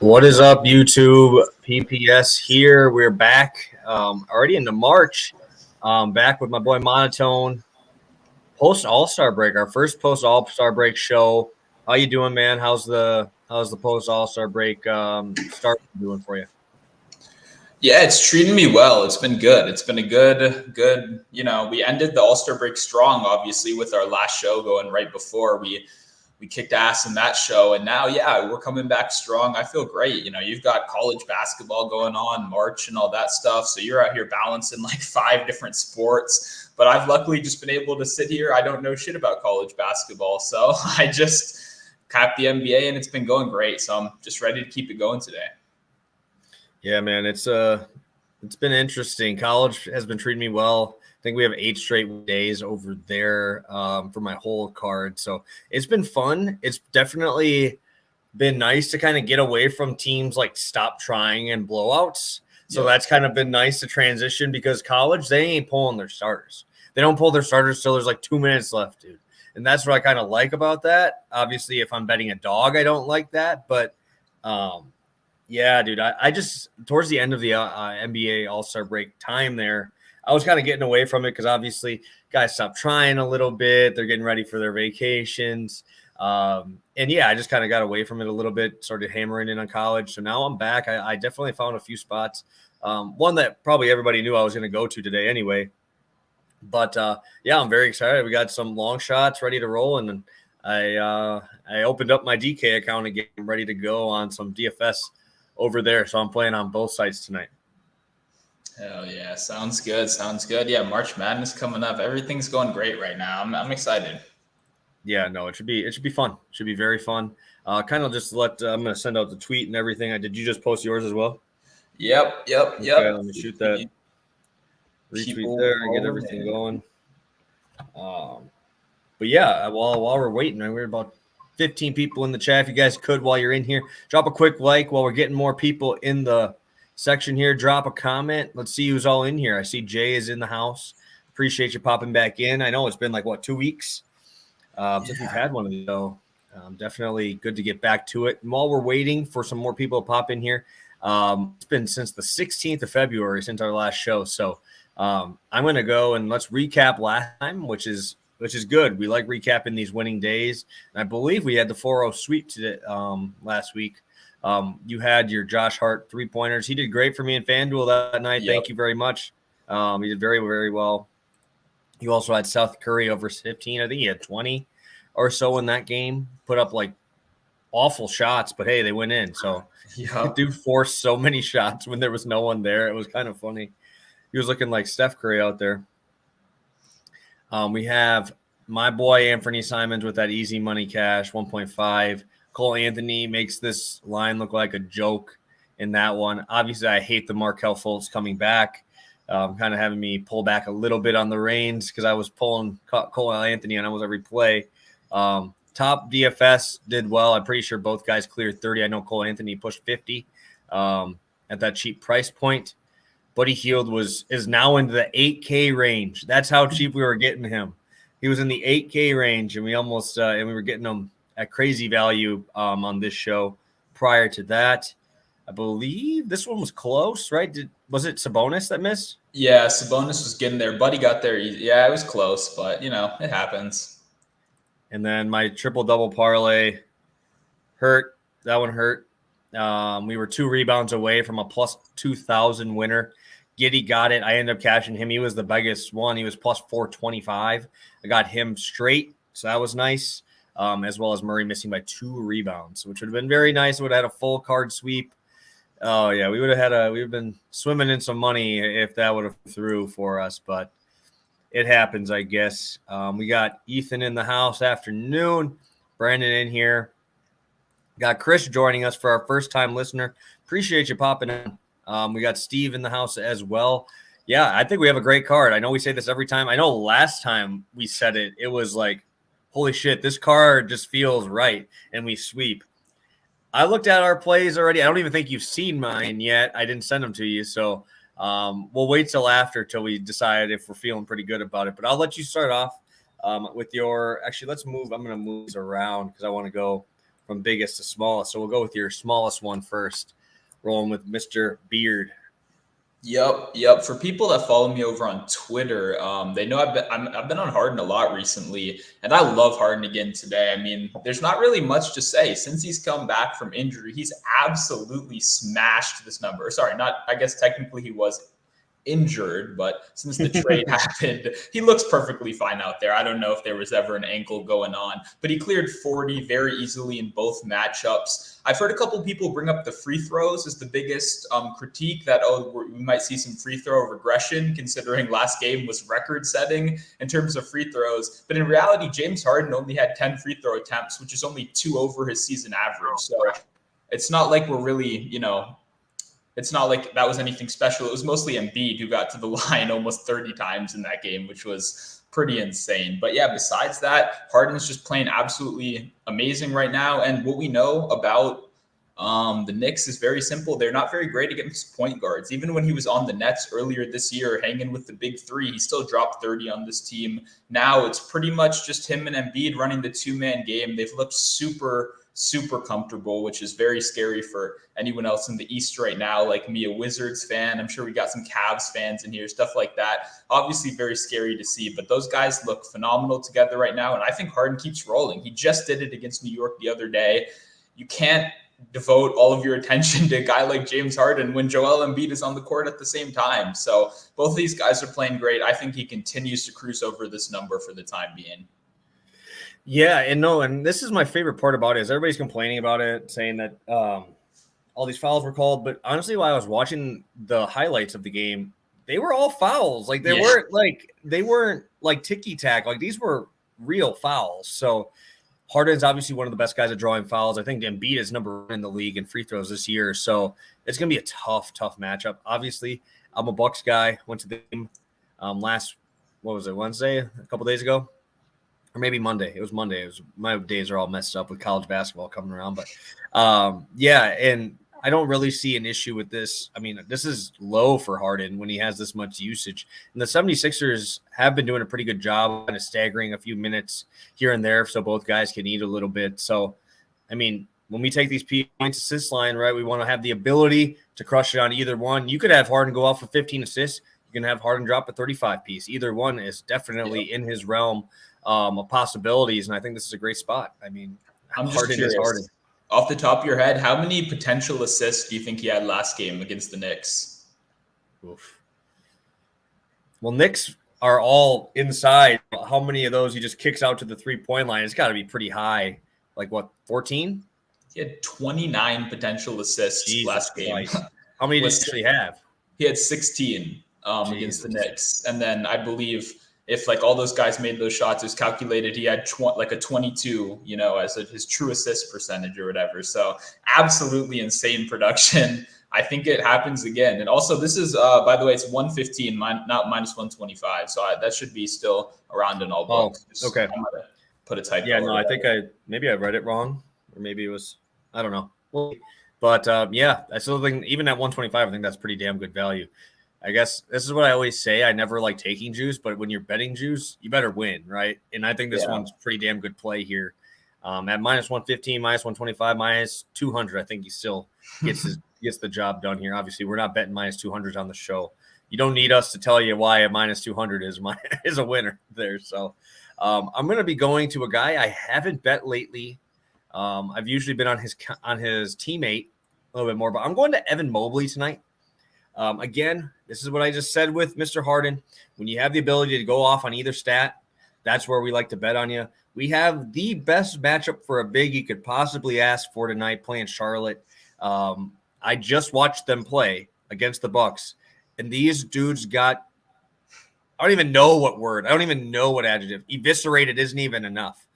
What is up, YouTube? PPS here. We're back already into March. Back with my boy Monotone. Post All-Star break, our first post All-Star break show. How you doing, man? How's the post All-Star break start doing for you? Yeah, it's treating me well. It's been good. It's been a good. We ended the All-Star break strong, obviously, with our last show going right before we kicked ass in that show. And now, yeah, we're coming back strong. I feel great. You've got college basketball going on, March and all that stuff. So you're out here balancing like 5 different sports. But I've luckily just been able to sit here. I don't know shit about college basketball. So I just capped the NBA and it's been going great. So I'm just ready to keep it going today. Yeah, man, it's been interesting. College has been treating me well. I think we have 8 straight days over there for my whole card. So it's been fun. It's definitely been nice to kind of get away from teams like stop trying and blowouts. So that's kind of been nice to transition because college, they ain't pulling their starters. They don't pull their starters till there's like 2 minutes left, dude. And that's what I kind of like about that. Obviously, if I'm betting a dog, I don't like that. But yeah, dude, I just towards the end of the NBA All-Star break time there, I was kind of getting away from it because obviously guys stopped trying a little bit. They're getting ready for their vacations. And yeah, I just kind of got away from it a little bit, started hammering in on college. So now I'm back. I definitely found a few spots. One that probably everybody knew I was going to go to today anyway. But yeah, I'm very excited. We got some long shots ready to roll. And I opened up my DK account again. I'm ready to go on some DFS over there. So I'm playing on both sides tonight. Hell yeah. Sounds good. Yeah. March Madness coming up. Everything's going great right now. I'm excited. Yeah, no, it should be fun. It should be very fun. Kind of just I'm going to send out the tweet and everything. Did you just post yours as well? Yep. Okay, let me shoot that. Retweet there and get everything going. But yeah, while we're waiting, we're about 15 people in the chat. If you guys could, while you're in here, drop a quick like while we're getting more people in the section here. Drop a comment. Let's see who's all in here. I see Jay is in the house. Appreciate you popping back in. I know it's been like, 2 weeks since we've had one of these. So definitely good to get back to it. And while we're waiting for some more people to pop in here, it's been since the 16th of February since our last show. So I'm going to go and let's recap last time, which is good. We like recapping these winning days. And I believe we had the 4-0 sweep today, last week. You had your Josh Hart 3-pointers. He did great for me in FanDuel that night. Yep. Thank you very much. He did very, very well. You also had Seth Curry over 15. I think he had 20 or so in that game. Put up like awful shots, but hey, they went in. So dude forced so many shots when there was no one there. It was kind of funny. He was looking like Steph Curry out there. We have my boy Anfernee Simons with that easy money cash, 1.5. Cole Anthony makes this line look like a joke in that one. Obviously, I hate the Markelle Fultz coming back, kind of having me pull back a little bit on the reins because I was pulling Cole Anthony on almost every play. Top DFS did well. I'm pretty sure both guys cleared 30. I know Cole Anthony pushed 50 at that cheap price point. Buddy Hield is now into the 8K range. That's how cheap we were getting him. He was in the 8K range, and we almost and we were getting him at crazy value on this show. Prior to that, I believe this one was close, right? Was it Sabonis that missed? Yeah, Sabonis was getting there. Buddy got there. Yeah, it was close, but it happens. And then my triple-double parlay hurt. That one hurt. We were 2 rebounds away from a plus 2,000 winner. Giddy got it. I ended up cashing him. He was the biggest one. He was plus 425. I got him straight, so that was nice, as well as Murray missing by 2 rebounds, which would have been very nice. Would have had a full card sweep. Oh, yeah, we would have been swimming in some money if that would have through for us, but it happens, I guess. We got Ethan in the house afternoon. Brandon in here. Got Chris joining us for our first-time listener. Appreciate you popping in. We got Steve in the house as well. Yeah, I think we have a great card. I know we say this every time. I know last time we said it, it was like, holy shit, this card just feels right, and we sweep. I looked at our plays already. I don't even think you've seen mine yet. I didn't send them to you, so we'll wait till we decide if we're feeling pretty good about it. But I'll let you start off with your – actually, let's move. I'm going to move these around because I want to go from biggest to smallest. So we'll go with your smallest one first, rolling with Mr. Beard. Yep. For people that follow me over on Twitter, they know I've been on Harden a lot recently, and I love Harden again today. I mean, there's not really much to say since he's come back from injury. He's absolutely smashed this number. Sorry, not. I guess technically he was injured, but since the trade happened, he looks perfectly fine out there. I don't know if there was ever an ankle going on, but he cleared 40 very easily in both matchups. I've heard a couple of people bring up the free throws as the biggest critique, that we might see some free throw regression considering last game was record setting in terms of free throws. But in reality, James Harden only had 10 free throw attempts, which is only 2 over his season average. So it's not like we're really, it's not like that was anything special. It was mostly Embiid who got to the line almost 30 times in that game, which was pretty insane. But yeah, besides that, Harden's just playing absolutely amazing right now. And what we know about the Knicks is very simple. They're not very great against point guards. Even when he was on the Nets earlier this year, hanging with the big three, he still dropped 30 on this team. Now it's pretty much just him and Embiid running the two-man game. They've looked super comfortable, which is very scary for anyone else in the East right now, like me, a Wizards fan. I'm sure we got some Cavs fans in here, stuff like that. Obviously very scary to see, but those guys look phenomenal together right now. And I think Harden keeps rolling. He just did it against New York the other day. You can't devote all of your attention to a guy like James Harden when Joel Embiid is on the court at the same time. So both of these guys are playing great. I think he continues to cruise over this number for the time being. Yeah, and this is my favorite part about it is everybody's complaining about it, saying that all these fouls were called. But honestly, while I was watching the highlights of the game, they were all fouls. Like they weren't like ticky-tack. Like these were real fouls. So Harden's obviously one of the best guys at drawing fouls. I think Embiid is number 1 in the league in free throws this year. So it's going to be a tough matchup. Obviously, I'm a Bucks guy. Went to the game Wednesday, a couple days ago? Or maybe Monday. It was Monday. My days are all messed up with college basketball coming around. But, and I don't really see an issue with this. I mean, this is low for Harden when he has this much usage. And the 76ers have been doing a pretty good job kind of staggering a few minutes here and there so both guys can eat a little bit. So, I mean, when we take these points assist line, right, we want to have the ability to crush it on either one. You could have Harden go off for 15 assists. You can have Harden drop a 35 piece. Either one is definitely in his realm of possibilities, and I think this is a great spot. I mean, I'm just curious, off the top of your head, how many potential assists do you think he had last game against the Knicks? Oof. Well, Knicks are all inside. How many of those he just kicks out to the 3-point line? It's got to be pretty high. Like what, 14? He had 29 potential assists last game. How many did he actually have? He had 16 against the Knicks, and then I believe if like all those guys made those shots, it was calculated he had like a 22, as his true assist percentage or whatever. So absolutely insane production. I think it happens again. And also this is, by the way, it's 115, not minus 125. So that should be still around in all books. Okay. I'm gonna put a typo. Yeah, no, I think I read it wrong, or maybe it was, I don't know. But I still think even at 125, I think that's pretty damn good value. I guess this is what I always say. I never like taking juice, but when you're betting juice, you better win, right? And I think this one's pretty damn good play here. At minus 115, minus 125, minus 200, I think he still gets the job done here. Obviously, we're not betting minus 200s on the show. You don't need us to tell you why a minus 200 is a winner there. So I'm going to be going to a guy I haven't bet lately. I've usually been on his teammate a little bit more, but I'm going to Evan Mobley tonight. Again, this is what I just said with Mr. Harden. When you have the ability to go off on either stat, that's where we like to bet on you. We have the best matchup for a big you could possibly ask for tonight playing Charlotte. I just watched them play against the Bucks, and these dudes got – I don't even know what word. I don't even know what adjective. Eviscerated isn't even enough.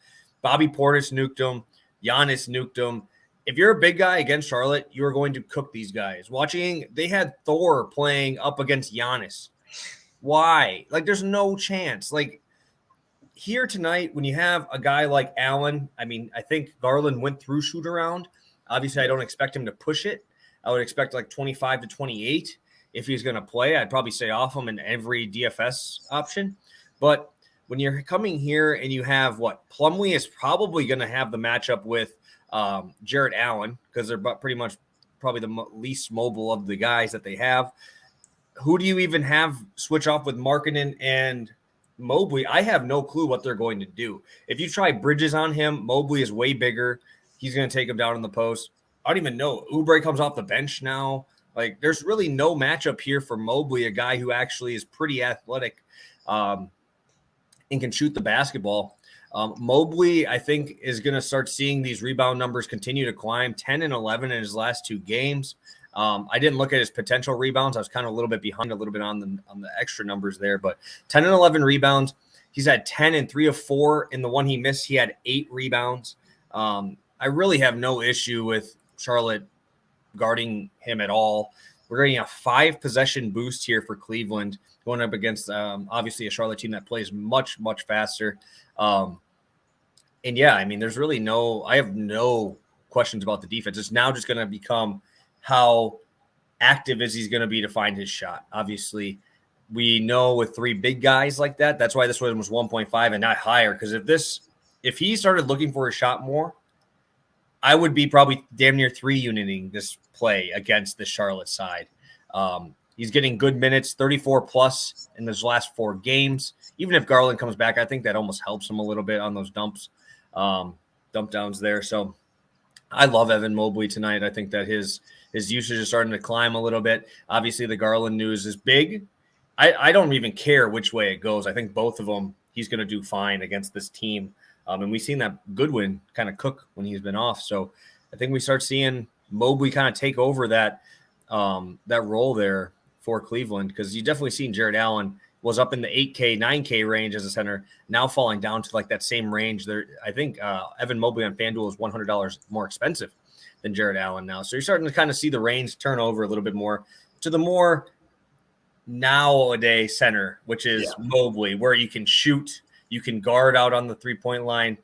Bobby Portis nuked him. Giannis nuked him. If you're a big guy against Charlotte, you're going to cook these guys. They had Thor playing up against Giannis. Why? Like, there's no chance. Like, here tonight, when you have a guy like Allen, I mean, I think Garland went through shoot around. Obviously, I don't expect him to push it. I would expect like 25 to 28 if he's going to play. I'd probably say off him in every DFS option. But when you're coming here and you have Plumlee is probably going to have the matchup with Jarrett Allen, because they're pretty much probably the least mobile of the guys that they have. Who do you even have switch off with Markkanen and Mobley? I have no clue what they're going to do. If you try Bridges on him, Mobley is way bigger. He's going to take him down in the post. I don't even know. Oubre comes off the bench now. Like, there's really no matchup here for Mobley, a guy who actually is pretty athletic and can shoot the basketball. Mobley, I think, is going to start seeing these rebound numbers continue to climb. 10 and 11 in his last 2 games. I didn't look at his potential rebounds. I was kind of a little bit behind a little bit on the extra numbers there, but 10 and 11 rebounds. He's had 10 and 3 of 4. In the one he missed, he had 8 rebounds. I really have no issue with Charlotte guarding him at all. We're getting a 5-possession boost here for Cleveland, going up against obviously a Charlotte team that plays much, much faster. And yeah, I mean, there's really I have no questions about the defense. It's now just going to become how active is he's going to be to find his shot. Obviously, we know with 3 big guys like that, that's why this one was 1.5 and not higher. Because if he started looking for a shot more, I would be probably damn near 3-uniting this play against the Charlotte side. He's getting good minutes, 34 plus in his last 4 games. Even if Garland comes back, I think that almost helps him a little bit on those dump downs there. So I love Evan Mobley tonight. I think that his usage is starting to climb a little bit. Obviously, the Garland news is big. I don't even care which way it goes. I think both of them, he's going to do fine against this team. And we've seen that Goodwin kind of cook when he's been off. So I think we start seeing Mobley kind of take over that role there for Cleveland, because you definitely seen Jarrett Allen was up in the 8K, 9K range as a center, now falling down to like that same range there. I think Evan Mobley on FanDuel is $100 more expensive than Jarrett Allen now. So you're starting to kind of see the range turn over a little bit more to the more nowadays center, which is Mobley, where you can shoot, you can guard out on the 3-point line.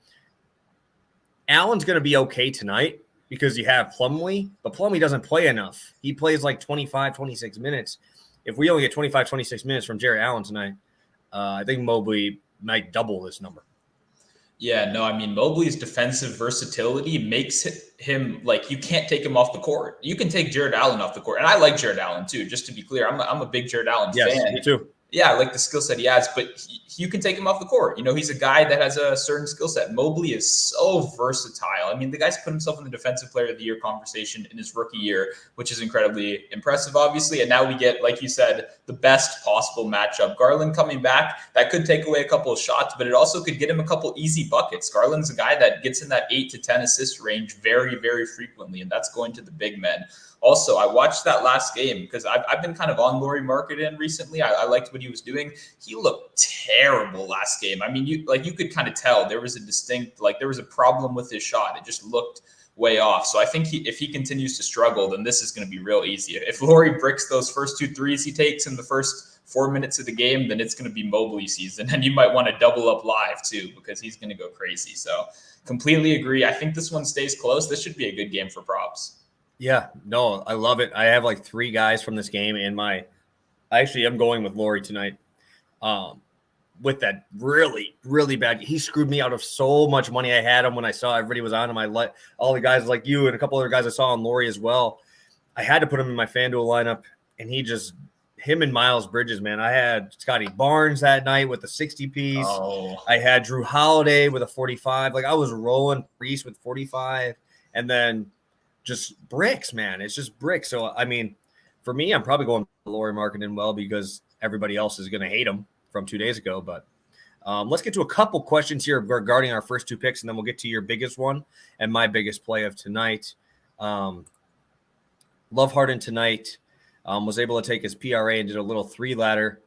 Allen's going to be okay tonight because you have Plumlee, but Plumlee doesn't play enough. He plays like 25, 26 minutes. If we only get 25, 26 minutes from Jarrett Allen tonight, I think Mobley might double this number. Yeah, no, I mean, Mobley's defensive versatility makes him like, you can't take him off the court. You can take Jarrett Allen off the court. And I like Jarrett Allen too, just to be clear. I'm a big Jarrett Allen fan. Yes, me too. Yeah, I like the skill set he has, but you can take him off the court. You know, he's a guy that has a certain skill set. Mobley is so versatile. I mean, the guy's put himself in the Defensive Player of the Year conversation in his rookie year, which is incredibly impressive, obviously. And now we get, like you said, the best possible matchup. Garland coming back, that could take away a couple of shots, but it also could get him a couple easy buckets. Garland's a guy that gets in that 8 to 10 assist range very, very frequently, and that's going to the big men. Also, I watched that last game because I've been kind of on Lauri Markkanen recently. I liked what he was doing. He looked terrible last game. I mean, you could kind of tell there was a problem with his shot. It just looked way off. So I think if he continues to struggle, then this is going to be real easy. If Lauri bricks those first 2 threes he takes in the first 4 minutes of the game, then it's going to be Mobley season. And you might want to double up live too, because he's going to go crazy. So completely agree. I think this one stays close. This should be a good game for props. Yeah, no, I love it. I have like 3 guys from this game in I actually am going with Lauri tonight. With that really, really bad. He screwed me out of so much money. I had him when I saw everybody was on him. I let all the guys like you and a couple other guys I saw on Lauri as well. I had to put him in my FanDuel lineup, and him and Miles Bridges, man. I had Scotty Barnes that night with the 60 piece. Oh. I had Drew Holiday with a 45. Like, I was rolling Reese with 45, and then just bricks, man. It's just bricks. So, I mean, for me, I'm probably going Lauri Markkanen because everybody else is going to hate him from 2 days ago. But let's get to a couple questions here regarding our first 2 picks, and then we'll get to your biggest one and my biggest play of tonight. Love Harden tonight. Was able to take his PRA and did a little 3-ladder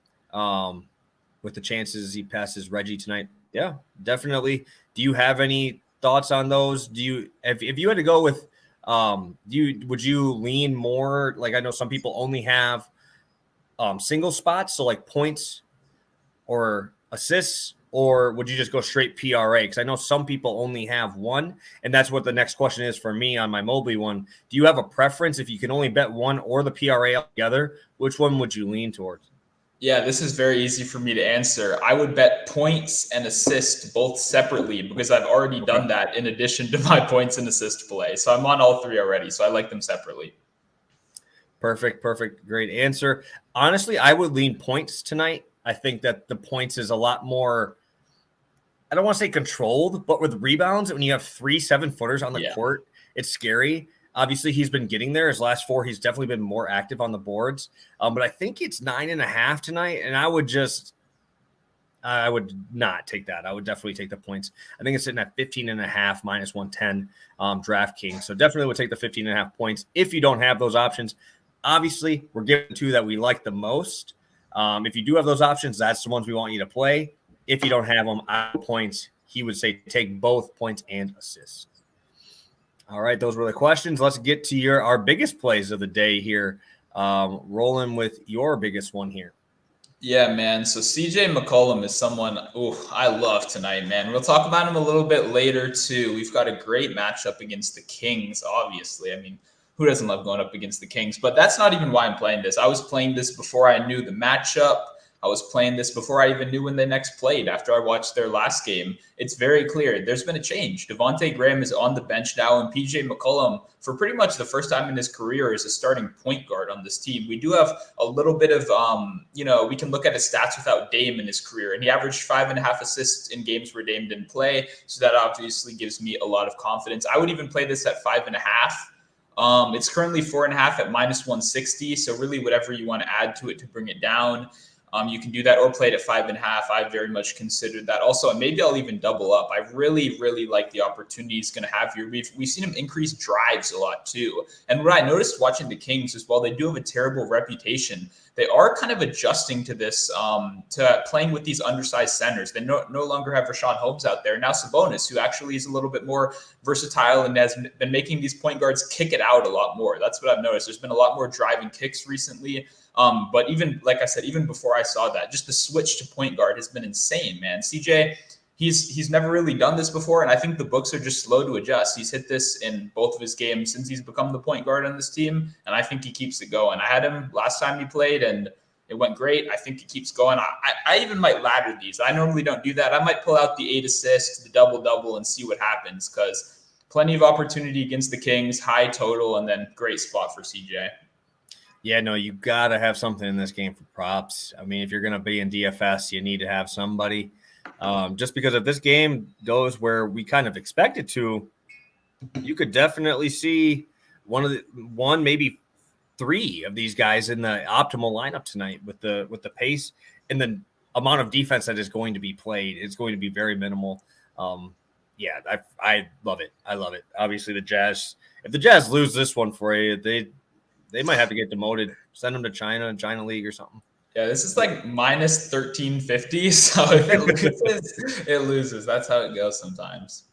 with the chances he passes Reggie tonight. Yeah, definitely. Do you have any thoughts on those? If you had to go with would you lean more? Like, I know some people only have single spots, so like points or assists, or would you just go straight PRA? Because I know some people only have one, and that's what the next question is for me on my Mobley one. Do you have a preference if you can only bet one or the PRA together? Which one would you lean towards? Yeah, this is very easy for me to answer. I would bet points and assists both separately because I've already done that in addition to my points and assist play. So I'm on all three already. So I like them separately. Perfect. Great answer. Honestly, I would lean points tonight. I think that the points is a lot more, I don't want to say controlled, but with rebounds, when you have 3 7-footers on the court, it's scary. Obviously, he's been getting there. His last 4, he's definitely been more active on the boards. But I think it's 9.5 tonight, and I would not take that. I would definitely take the points. I think it's sitting at 15.5 minus 110 DraftKings. So definitely would take the 15.5 points if you don't have those options. Obviously, we're giving 2 that we like the most. If you do have those options, that's the ones we want you to play. If you don't have them, points, he would say take both points and assists. All right, those were the questions. Let's get to our biggest plays of the day here. Rolling with your biggest one here. Yeah, man. So CJ McCollum is someone I love tonight, man. We'll talk about him a little bit later too. We've got a great matchup against the Kings, obviously. I mean, who doesn't love going up against the Kings? But that's not even why I'm playing this. I was playing this before I knew the matchup. I was playing this before I even knew when they next played. After I watched their last game, it's very clear there's been a change. Devontae Graham is on the bench now, and PJ McCollum, for pretty much the first time in his career, is a starting point guard on this team. We do have a little bit of, we can look at his stats without Dame in his career, and he averaged 5.5 assists in games where Dame didn't play. So that obviously gives me a lot of confidence. I would even play this at 5.5. It's currently 4.5 at minus 160. So really, whatever you want to add to it to bring it down. You can do that or play it at 5.5. I very much considered that also. And maybe I'll even double up. I really, really like the opportunity he's going to have here. We've seen him increase drives a lot too. And what I noticed watching the Kings as well, they do have a terrible reputation. They are kind of adjusting to this, to playing with these undersized centers. They no longer have Rashawn Holmes out there. Now Sabonis, who actually is a little bit more versatile and has been making these point guards kick it out a lot more. That's what I've noticed. There's been a lot more driving kicks recently. But even, like I said, even before I saw that, just the switch to point guard has been insane, man. CJ, he's never really done this before, and I think the books are just slow to adjust. He's hit this in both of his games since he's become the point guard on this team, and I think he keeps it going. I had him last time he played, and it went great. I think he keeps going. I even might ladder these. I normally don't do that. I might pull out the 8 assists, the double-double, and see what happens, because plenty of opportunity against the Kings, high total, and then great spot for CJ. Yeah, no, you got to have something in this game for props. I mean, if you're going to be in DFS, you need to have somebody. Just because if this game goes where we kind of expect it to, you could definitely see one, maybe 3 of these guys in the optimal lineup tonight with the pace and the amount of defense that is going to be played. It's going to be very minimal. Yeah, I love it. I love it. Obviously, the Jazz, if the Jazz lose this one for you, they might have to get demoted, send them to China League or something. Yeah, this is like minus 1350. So if it loses, it loses. That's how it goes sometimes.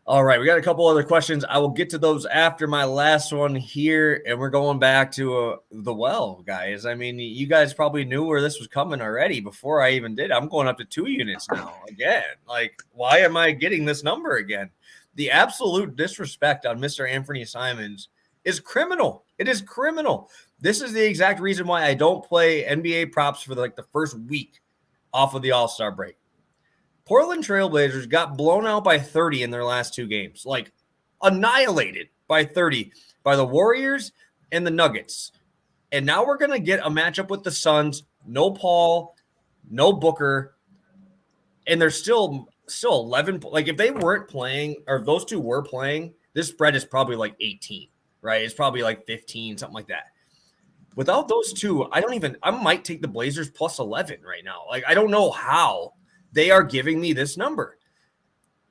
All right, we got a couple other questions. I will get to those after my last one here, and we're going back to the well, guys. I mean, you guys probably knew where this was coming already before I even did. I'm going up to 2 units now again. Like, why am I getting this number again? The absolute disrespect on Mr. Anfernee Simons is criminal. It is criminal. This is the exact reason why I don't play NBA props for the first week off of the All-Star break. Portland Trailblazers got blown out by 30 in their last 2 games, like annihilated by 30 by the Warriors and the Nuggets. And now we're going to get a matchup with the Suns. No Paul, no Booker, and they're still 11. Like if they weren't playing, or if those two were playing, this spread is probably like 18. Right? It's probably like 15, something like that. Without those two, I might take the Blazers plus 11 right now. Like, I don't know how they are giving me this number.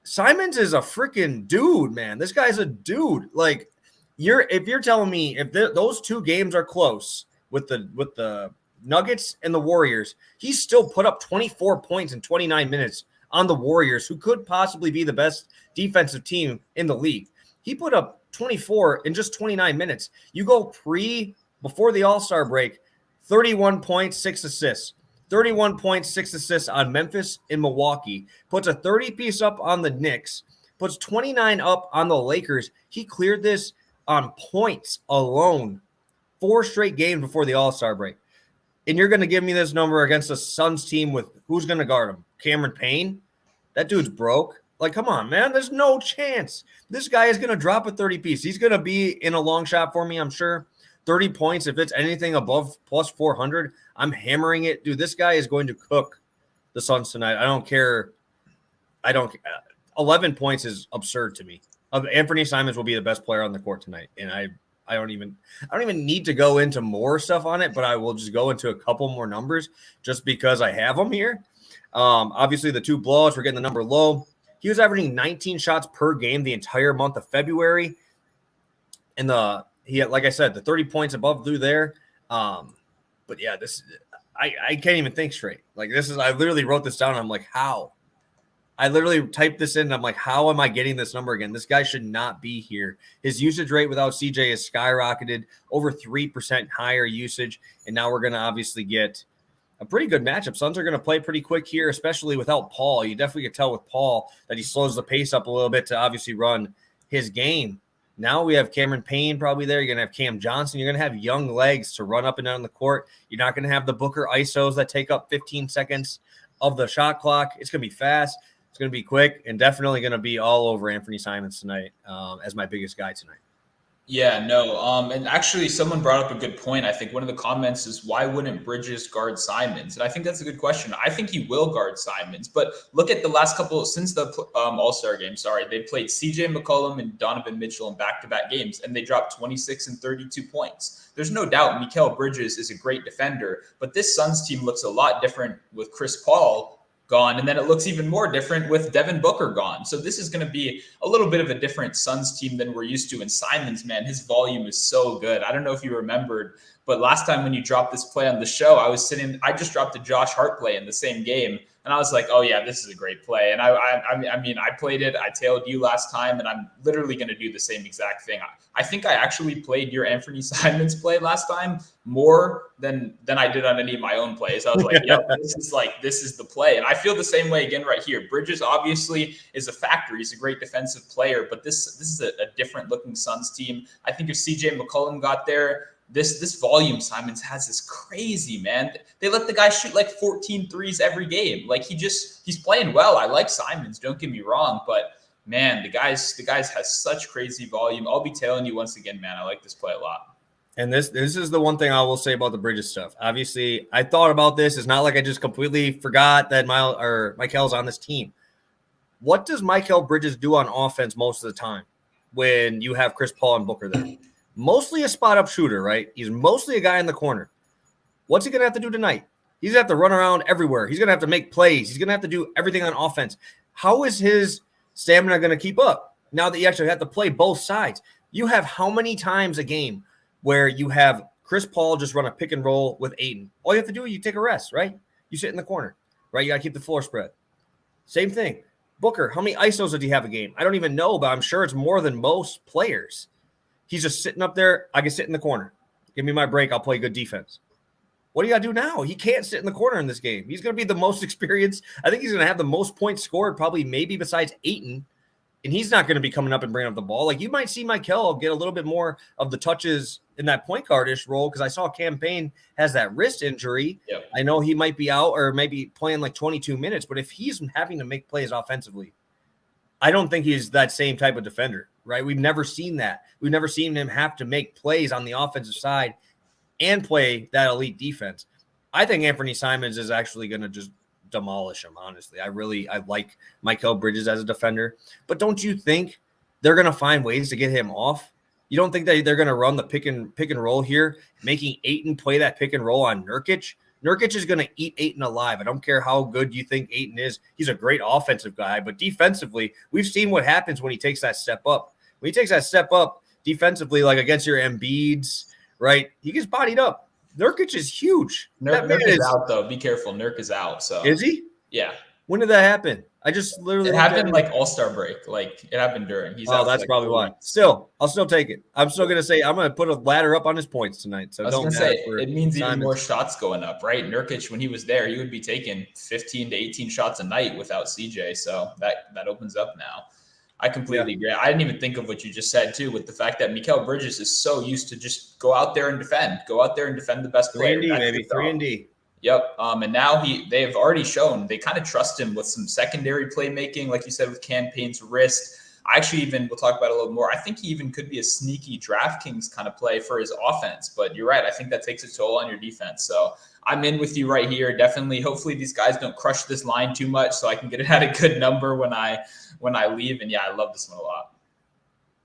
Simons is a freaking dude, man. This guy's a dude. Like, if you're telling me if those 2 games are close with the Nuggets and the Warriors, he still put up 24 points in 29 minutes on the Warriors, who could possibly be the best defensive team in the league. He put up 24 in just 29 minutes. You go before the All-Star break, 31 points, 6 assists. 31 points, 6 assists on Memphis and Milwaukee. Puts a 30-piece up on the Knicks. Puts 29 up on the Lakers. He cleared this on points alone. 4 straight games before the All-Star break. And you're going to give me this number against the Suns team with who's going to guard him? Cameron Payne? That dude's broke. Like, come on, man. There's no chance. This guy is going to drop a 30-piece. He's going to be in a long shot for me, I'm sure. 30 points. If it's anything above plus 400, I'm hammering it. Dude, this guy is going to cook the Suns tonight. I don't care. 11 points is absurd to me. Anfernee Simons will be the best player on the court tonight. And I don't even need to go into more stuff on it, but I will just go into a couple more numbers just because I have them here. Obviously, the 2 blowouts, we're getting the number low. He was averaging 19 shots per game the entire month of February. And he had, like I said, the 30 points above through there. But yeah, I can't even think straight. Like I literally wrote this down. I'm like, how? I literally typed this in. And I'm like, how am I getting this number again? This guy should not be here. His usage rate without CJ has skyrocketed, over 3% higher usage. And now we're going to obviously get a pretty good matchup. Suns are going to play pretty quick here, especially without Paul. You definitely can tell with Paul that he slows the pace up a little bit to obviously run his game. Now we have Cameron Payne probably there. You're going to have Cam Johnson. You're going to have young legs to run up and down the court. You're not going to have the Booker ISOs that take up 15 seconds of the shot clock. It's going to be fast. It's going to be quick, and definitely going to be all over Anfernee Simons tonight as my biggest guy tonight. Yeah, no. And actually, someone brought up a good point. I think one of the comments is, why wouldn't Bridges guard Simons? And I think that's a good question. I think he will guard Simons. But look at the last couple, since the All-Star game, they played CJ McCollum and Donovan Mitchell in back-to-back games, and they dropped 26 and 32 points. There's no doubt Mikal Bridges is a great defender, but this Suns team looks a lot different with Chris Paul gone, and then it looks even more different with Devin Booker gone. So this is going to be a little bit of a different Suns team than we're used to. And Simons, man, his volume is so good. I don't know if you remembered, but last time when you dropped this play on the show, I just dropped a Josh Hart play in the same game, and I was like, oh yeah, this is a great play. And I mean, I played it. I tailed you last time, and I'm literally going to do the same exact thing. I think I actually played your Anfernee Simons play last time more than I did on any of my own plays. I was like, yep, this is the play. And I feel the same way again right here. Bridges obviously is a factor. He's a great defensive player, but this is a different looking Suns team. I think if CJ McCollum got there, this volume Simons has is crazy, man. They let the guy shoot like 14 threes every game. Like he's playing well. I like Simons, don't get me wrong, but man, the guys has such crazy volume. I'll be telling you once again, man, I like this play a lot. And this is the one thing I will say about the Bridges stuff. Obviously, I thought about this. It's not like I just completely forgot that Mikal's on this team. What does Mikal Bridges do on offense most of the time when you have Chris Paul and Booker there? Mostly a spot-up shooter, right? He's mostly a guy in the corner. What's he going to have to do tonight? He's going to have to run around everywhere. He's going to have to make plays. He's going to have to do everything on offense. How is his stamina going to keep up now that you actually have to play both sides? You have how many times a game where you have Chris Paul just run a pick and roll with Ayton? All you have to do is you take a rest, right? You sit in the corner, right? You got to keep the floor spread. Same thing. Booker, how many ISOs did he have a game? I don't even know, but I'm sure it's more than most players. He's just sitting up there. I can sit in the corner. Give me my break. I'll play good defense. What do you got to do now? He can't sit in the corner in this game. He's going to be the most experienced. I think he's going to have the most points scored probably maybe besides Ayton, and he's not going to be coming up and bringing up the ball. Like you might see Mikal get a little bit more of the touches in that point guard-ish role because I saw Cam Payne has that wrist injury. Yep. I know he might be out or maybe playing like 22 minutes, but if he's having to make plays offensively, I don't think he's that same type of defender, right? We've never seen that. We've never seen him have to make plays on the offensive side and play that elite defense. I think Anfernee Simons is actually going to just demolish him, honestly. I like Mikal Bridges as a defender. But don't you think they're going to find ways to get him off? You don't think that they're going to run the pick and roll here, making Ayton play that pick and roll on Nurkic? Nurkic is going to eat Ayton alive. I don't care how good you think Ayton is. He's a great offensive guy, but defensively, we've seen what happens when he takes that step up. When he takes that step up defensively, like against your Embiids, right, he gets bodied up. Nurkic is huge. Nurk is out, though. Be careful. Nurk is out. So is he? Yeah. When did that happen? I just literally it happened like All-Star break. Like it happened during. He's out that's like probably why. Still, I'll still take it. I'm still gonna say I'm gonna put a ladder up on his points tonight. So I was gonna say it means even more shots going up, right? Nurkic, when he was there, he would be taking 15 to 18 shots a night without CJ. So that opens up now. I completely agree. I didn't even think of what you just said too, with the fact that Mikal Bridges is so used to just go out there and defend the best player. 3-and-D, baby, 3-and-D. Yep. And now they've already shown they kind of trust him with some secondary playmaking, like you said, with Campaign's wrist. I actually we'll talk about it a little more. I think he even could be a sneaky DraftKings kind of play for his offense, but you're right. I think that takes a toll on your defense. So I'm in with you right here. Definitely. Hopefully these guys don't crush this line too much so I can get it at a good number when I leave. And I love this one a lot.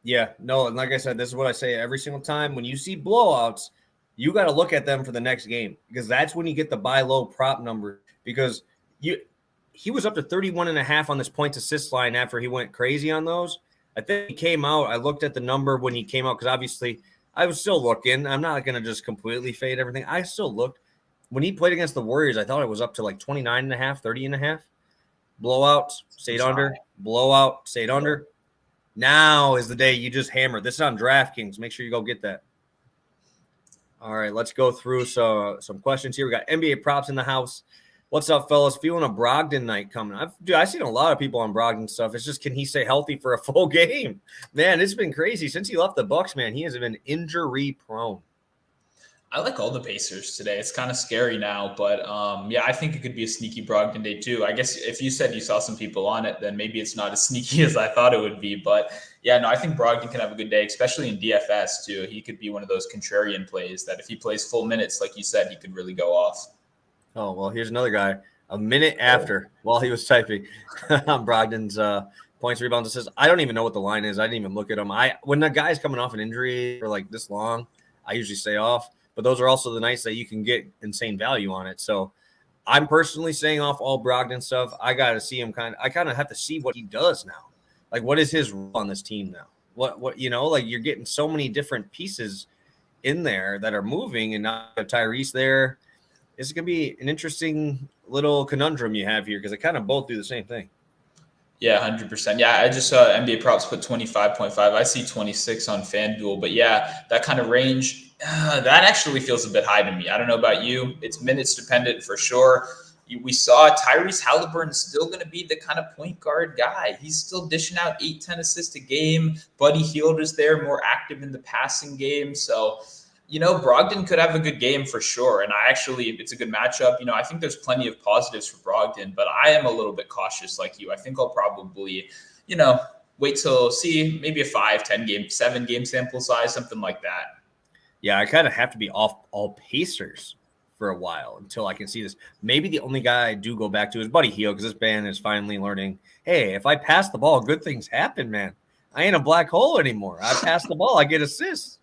Yeah, no. And like I said, this is what I say every single time. When you see blowouts, you got to look at them for the next game, because that's when you get the buy low prop number, because he was up to 31.5 on this points assist line after he went crazy on those. I think he came out. I looked at the number when he came out, because obviously I was still looking. I'm not going to just completely fade everything. I still looked. When he played against the Warriors, I thought it was up to like 29.5, 30.5. Blowouts, stayed under. Blowout, stayed under. Now is the day you just hammer. This is on DraftKings. Make sure you go get that. All right, let's go through some questions here. We got NBA props in the house. What's up, fellas? Feeling a Brogdon night coming. I've seen a lot of people on Brogdon stuff. It's just, can he stay healthy for a full game? Man, it's been crazy. Since he left the Bucks, man, he has been injury prone. I like all the Pacers today. It's kind of scary now, but I think it could be a sneaky Brogdon day too. I guess if you said you saw some people on it, then maybe it's not as sneaky as I thought it would be. But I think Brogdon can have a good day, especially in DFS too. He could be one of those contrarian plays that if he plays full minutes, like you said, he could really go off. Oh, well, here's another guy. A minute after, while he was typing on Brogdon's points, rebounds, assists. I don't even know what the line is. I didn't even look at him. When the guy's coming off an injury for like this long, I usually stay off. But those are also the nights that you can get insane value on it. So I'm personally staying off all Brogdon stuff. I got to see him I kind of have to see what he does now. Like, what is his role on this team now? What you're getting so many different pieces in there that are moving, and now Tyrese there. It's going to be an interesting little conundrum you have here, because they kind of both do the same thing. Yeah, 100%. Yeah, I just saw NBA props put 25.5. I see 26 on FanDuel. But that kind of range, that actually feels a bit high to me. I don't know about you. It's minutes dependent for sure. We saw Tyrese Halliburton still going to be the kind of point guard guy. He's still dishing out 8-10 assists a game. Buddy Hield is there, more active in the passing game. So, Brogdon could have a good game for sure. And it's a good matchup. I think there's plenty of positives for Brogdon, but I am a little bit cautious like you. I think I'll probably, wait till see maybe a 5-10 game, 7-game sample size, something like that. Yeah, I kind of have to be off all Pacers for a while until I can see this. Maybe the only guy I do go back to is Buddy Hield, because this band is finally learning, hey, if I pass the ball, good things happen, man. I ain't a black hole anymore. I pass the ball, I get assists.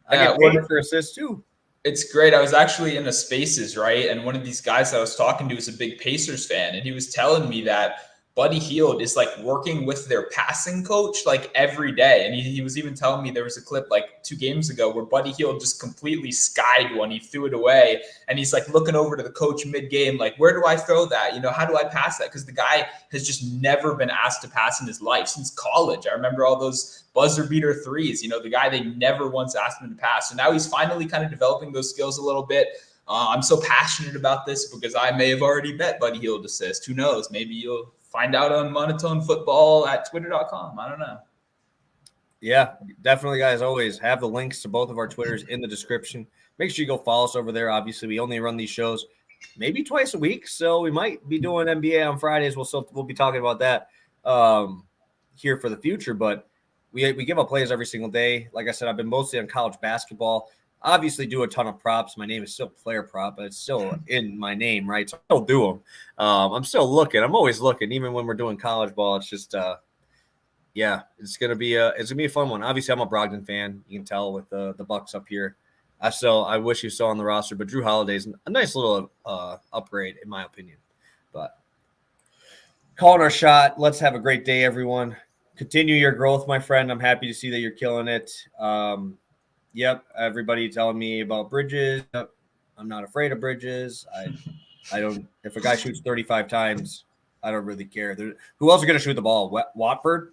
I get paid for assists too. It's great. I was actually in a Spaces, right? And one of these guys I was talking to was a big Pacers fan, and he was telling me that Buddy Hield is like working with their passing coach like every day. And he was even telling me there was a clip like 2 games ago where Buddy Hield just completely skied one. He threw it away, and he's like looking over to the coach mid-game, like, where do I throw that? How do I pass that? Because the guy has just never been asked to pass in his life since college. I remember all those buzzer beater threes, the guy they never once asked him to pass. So now he's finally kind of developing those skills a little bit. I'm so passionate about this because I may have already bet Buddy Hield assist. Who knows? Maybe you'll find out on Monotone Football at twitter.com. I don't know. Yeah, definitely, guys. Always have the links to both of our Twitters in the description. Make sure you go follow us over there. Obviously, we only run these shows maybe twice a week, so we might be doing NBA on Fridays. We'll be talking about that here for the future, but we give up plays every single day. Like I said, I've been mostly on college basketball. Obviously do a ton of props. My name is still Player Prop, but it's still in my name, right? So I don't do them. I'm still looking. I'm always looking, even when we're doing college ball. It's just, it's gonna be a fun one. Obviously, I'm a Brogdon fan. You can tell with the Bucks up here. I wish he was still on the roster, but Drew Holiday's a nice little upgrade, in my opinion. But calling our shot. Let's have a great day, everyone. Continue your growth, my friend. I'm happy to see that you're killing it. Yep, everybody telling me about Bridges. Yep. I'm not afraid of Bridges. I don't. If a guy shoots 35 times, I don't really care. Who else is going to shoot the ball? Watford?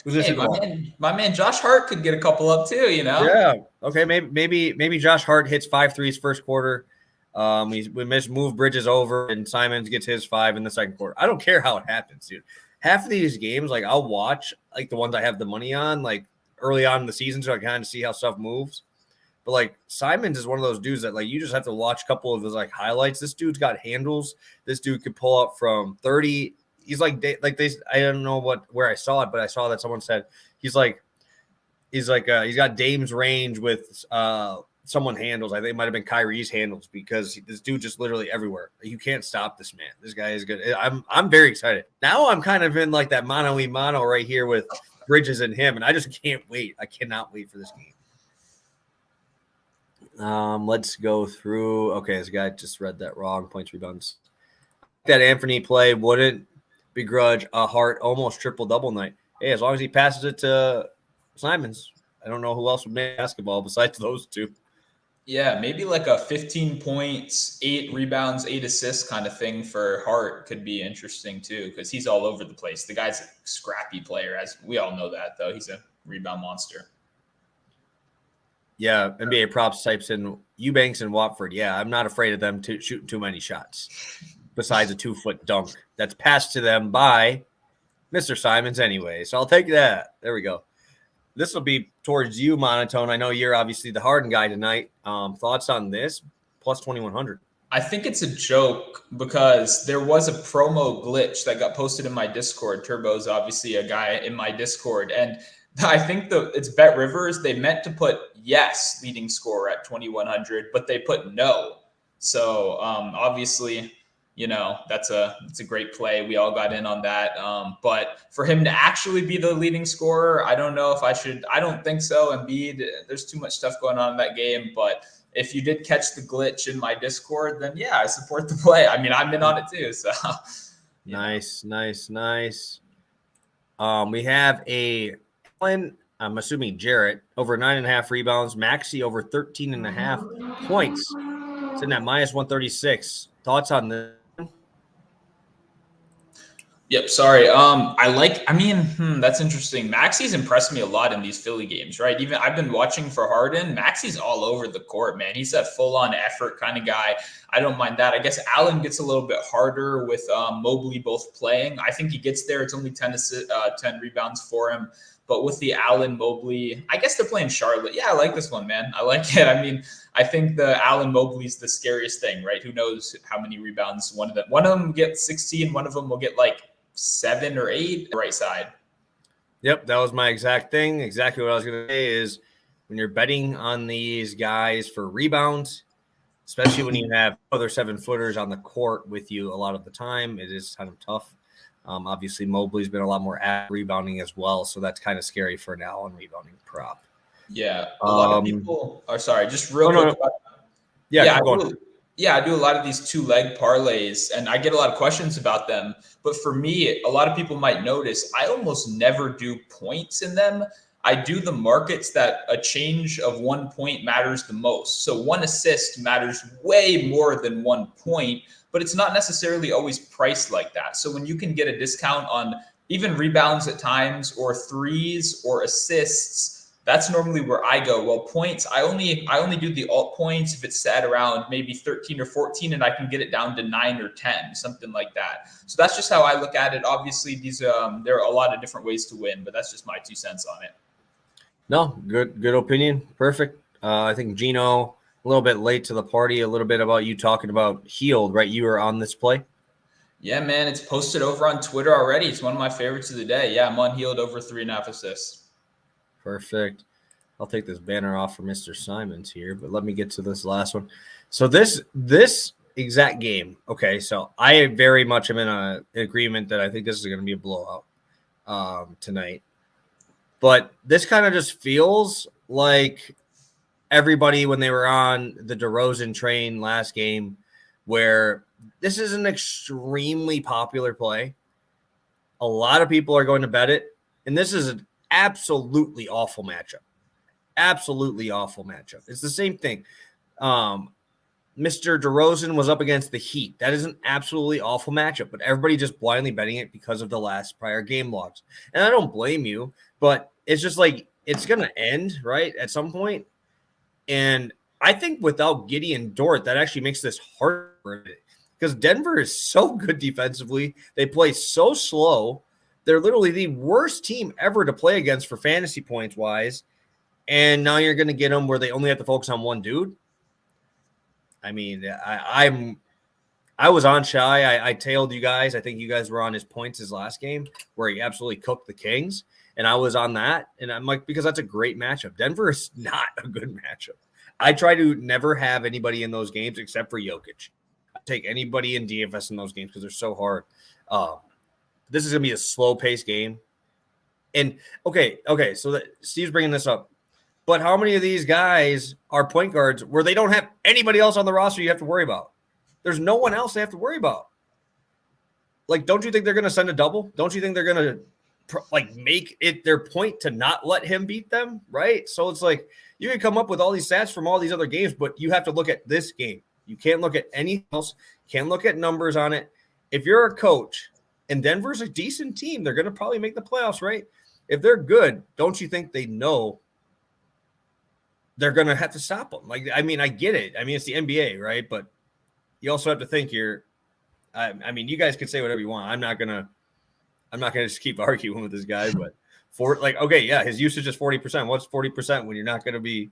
Who's going to shoot the ball? My man, Josh Hart could get a couple up too. Yeah. Okay. Maybe Josh Hart hits 5 threes first quarter. We move Bridges over, and Simons gets his 5 in the second quarter. I don't care how it happens, dude. half of these games, like I'll watch like the ones I have the money on, like early on in the season, so I kind of see how stuff moves. But like Simons is one of those dudes that like you just have to watch a couple of his like highlights. This dude's got handles. This dude could pull up from 30. He's like they. I don't know where I saw it, but I saw that someone said he's got Dame's range with someone handles. I think it might have been Kyrie's handles because this dude just literally everywhere. You can't stop this man. This guy is good. I'm very excited. Now I'm kind of in like that mono right here with Bridges and him, and I just can't wait. I cannot wait for this game. Let's go through. Okay, this guy just read that wrong. Points, rebounds. That Anfernee play wouldn't begrudge a Hart almost triple-double night. Hey, as long as he passes it to Simons, I don't know who else would make basketball besides those two. Yeah, maybe like a 15 points, 8 rebounds, 8 assists kind of thing for Hart could be interesting too, because he's all over the place. The guy's a scrappy player, as we all know that, though. He's a rebound monster. Yeah, NBA props types in Eubanks and Watford. Yeah, I'm not afraid of them shooting too many shots besides a 2-foot dunk that's passed to them by Mr. Simons anyway. So I'll take that. There we go. This will be towards you, Monotone. I know you're obviously the Harden guy tonight. Thoughts on this? Plus 2,100. I think it's a joke because there was a promo glitch that got posted in my Discord. Turbo's obviously a guy in my Discord. And I think it's Bet Rivers. They meant to put yes leading scorer at 2,100, but they put no. So obviously, that's a great play. We all got in on that. But for him to actually be the leading scorer, I don't know if I should. I don't think so. Embiid, there's too much stuff going on in that game. But if you did catch the glitch in my Discord, then yeah, I support the play. I mean, I'm in on it too. So nice. We have I'm assuming Jarrett over 9.5 rebounds, Maxey over 13.5 points. Sitting at minus 136. Thoughts on this? Yep. Sorry. That's interesting. Maxey's impressed me a lot in these Philly games, right? Even I've been watching for Harden. Maxey's all over the court, man. He's that full on effort kind of guy. I don't mind that. I guess Allen gets a little bit harder with Mobley both playing. I think he gets there. It's only 10 rebounds for him. But with the Allen Mobley, I guess they're playing Charlotte. Yeah, I like this one, man. I like it. I mean, I think the Allen Mobley's the scariest thing, right? Who knows how many rebounds one of them gets 16, one of them will get like 7 or 8 right side. Yep, that was my exact thing. Exactly what I was going to say is when you're betting on these guys for rebounds, especially when you have other 7-footers on the court with you a lot of the time, it is kind of tough. Obviously, Mobley's been a lot more at rebounding as well, so that's kind of scary for an Allen rebounding prop. Yeah, a lot of people are sorry. Just real quick. I do a lot of these 2-leg parlays, and I get a lot of questions about them. But for me, a lot of people might notice I almost never do points in them. I do the markets that a change of 1 point matters the most. So 1 assist matters way more than 1 point, but it's not necessarily always priced like that. So when you can get a discount on even rebounds at times or threes or assists, that's normally where I go. Well, points, I only do the alt points if it's set around maybe 13 or 14 and I can get it down to 9 or 10, something like that. So that's just how I look at it. Obviously, these there are a lot of different ways to win, but that's just my 2 cents on it. No, good opinion. Perfect. I think Gino, a little bit late to the party, a little bit about you talking about Healed, right? You were on this play? Yeah, man, it's posted over on Twitter already. It's one of my favorites of the day. Yeah, I'm on Healed over 3.5 assists. Perfect. I'll take this banner off for Mr. Simons here, but let me get to this last one. So this exact game, okay, so I very much am in an agreement that I think this is going to be a blowout tonight. But this kind of just feels like everybody when they were on the DeRozan train last game, where this is an extremely popular play. A lot of people are going to bet it, and this is an absolutely awful matchup. Absolutely awful matchup. It's the same thing. Mr. DeRozan was up against the Heat. That is an absolutely awful matchup, but everybody just blindly betting it because of the last prior game logs. And I don't blame you, but it's just like it's going to end, right, at some point. And I think without Gideon Dort, that actually makes this harder because Denver is so good defensively. They play so slow. They're literally the worst team ever to play against for fantasy points wise. And now you're going to get them where they only have to focus on one dude. I mean, I was on Shy. I tailed you guys. I think you guys were on his points his last game where he absolutely cooked the Kings. And I was on that. And I'm like, because that's a great matchup. Denver is not a good matchup. I try to never have anybody in those games except for Jokic. I take anybody in DFS in those games because they're so hard. This is going to be a slow-paced game. And, okay, so Steve's bringing this up. But how many of these guys are point guards where they don't have anybody else on the roster you have to worry about? There's no one else they have to worry about. Like, don't you think they're going to send a double? Don't you think they're going to make it their point to not let him beat them, right? So it's like you can come up with all these stats from all these other games, but you have to look at this game. You can't look at anything else. Can't look at numbers on it. If you're a coach and Denver's a decent team, they're going to probably make the playoffs, right? If they're good, don't you think they know they're going to have to stop them? Like, I mean, I get it. I mean, it's the NBA, right? But you also have to think here. I mean, you guys can say whatever you want. I'm not gonna just keep arguing with this guy. But his usage is 40%. What's 40% when you're not going to be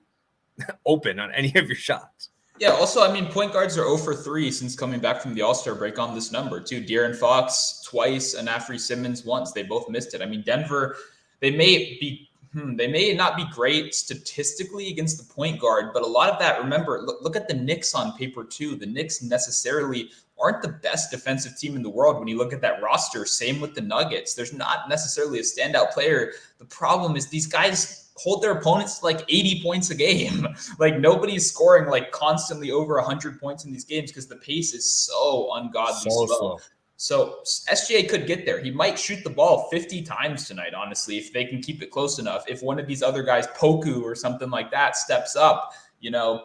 open on any of your shots? Yeah. Also, I mean, point guards are 0 for 3 since coming back from the All-Star break on this number too. De'Aaron Fox twice and Anfernee Simons once. They both missed it. I mean, Denver, they may not be great statistically against the point guard, but a lot of that, remember, look at the Knicks on paper too. The Knicks necessarily aren't the best defensive team in the world when you look at that roster. Same with the Nuggets. There's not necessarily a standout player. The problem is these guys hold their opponents to like 80 points a game. Like nobody's scoring like constantly over 100 points in these games because the pace is so ungodly slow. So SGA could get there. He might shoot the ball 50 times tonight, honestly, if they can keep it close enough. If one of these other guys, Poku or something like that, steps up,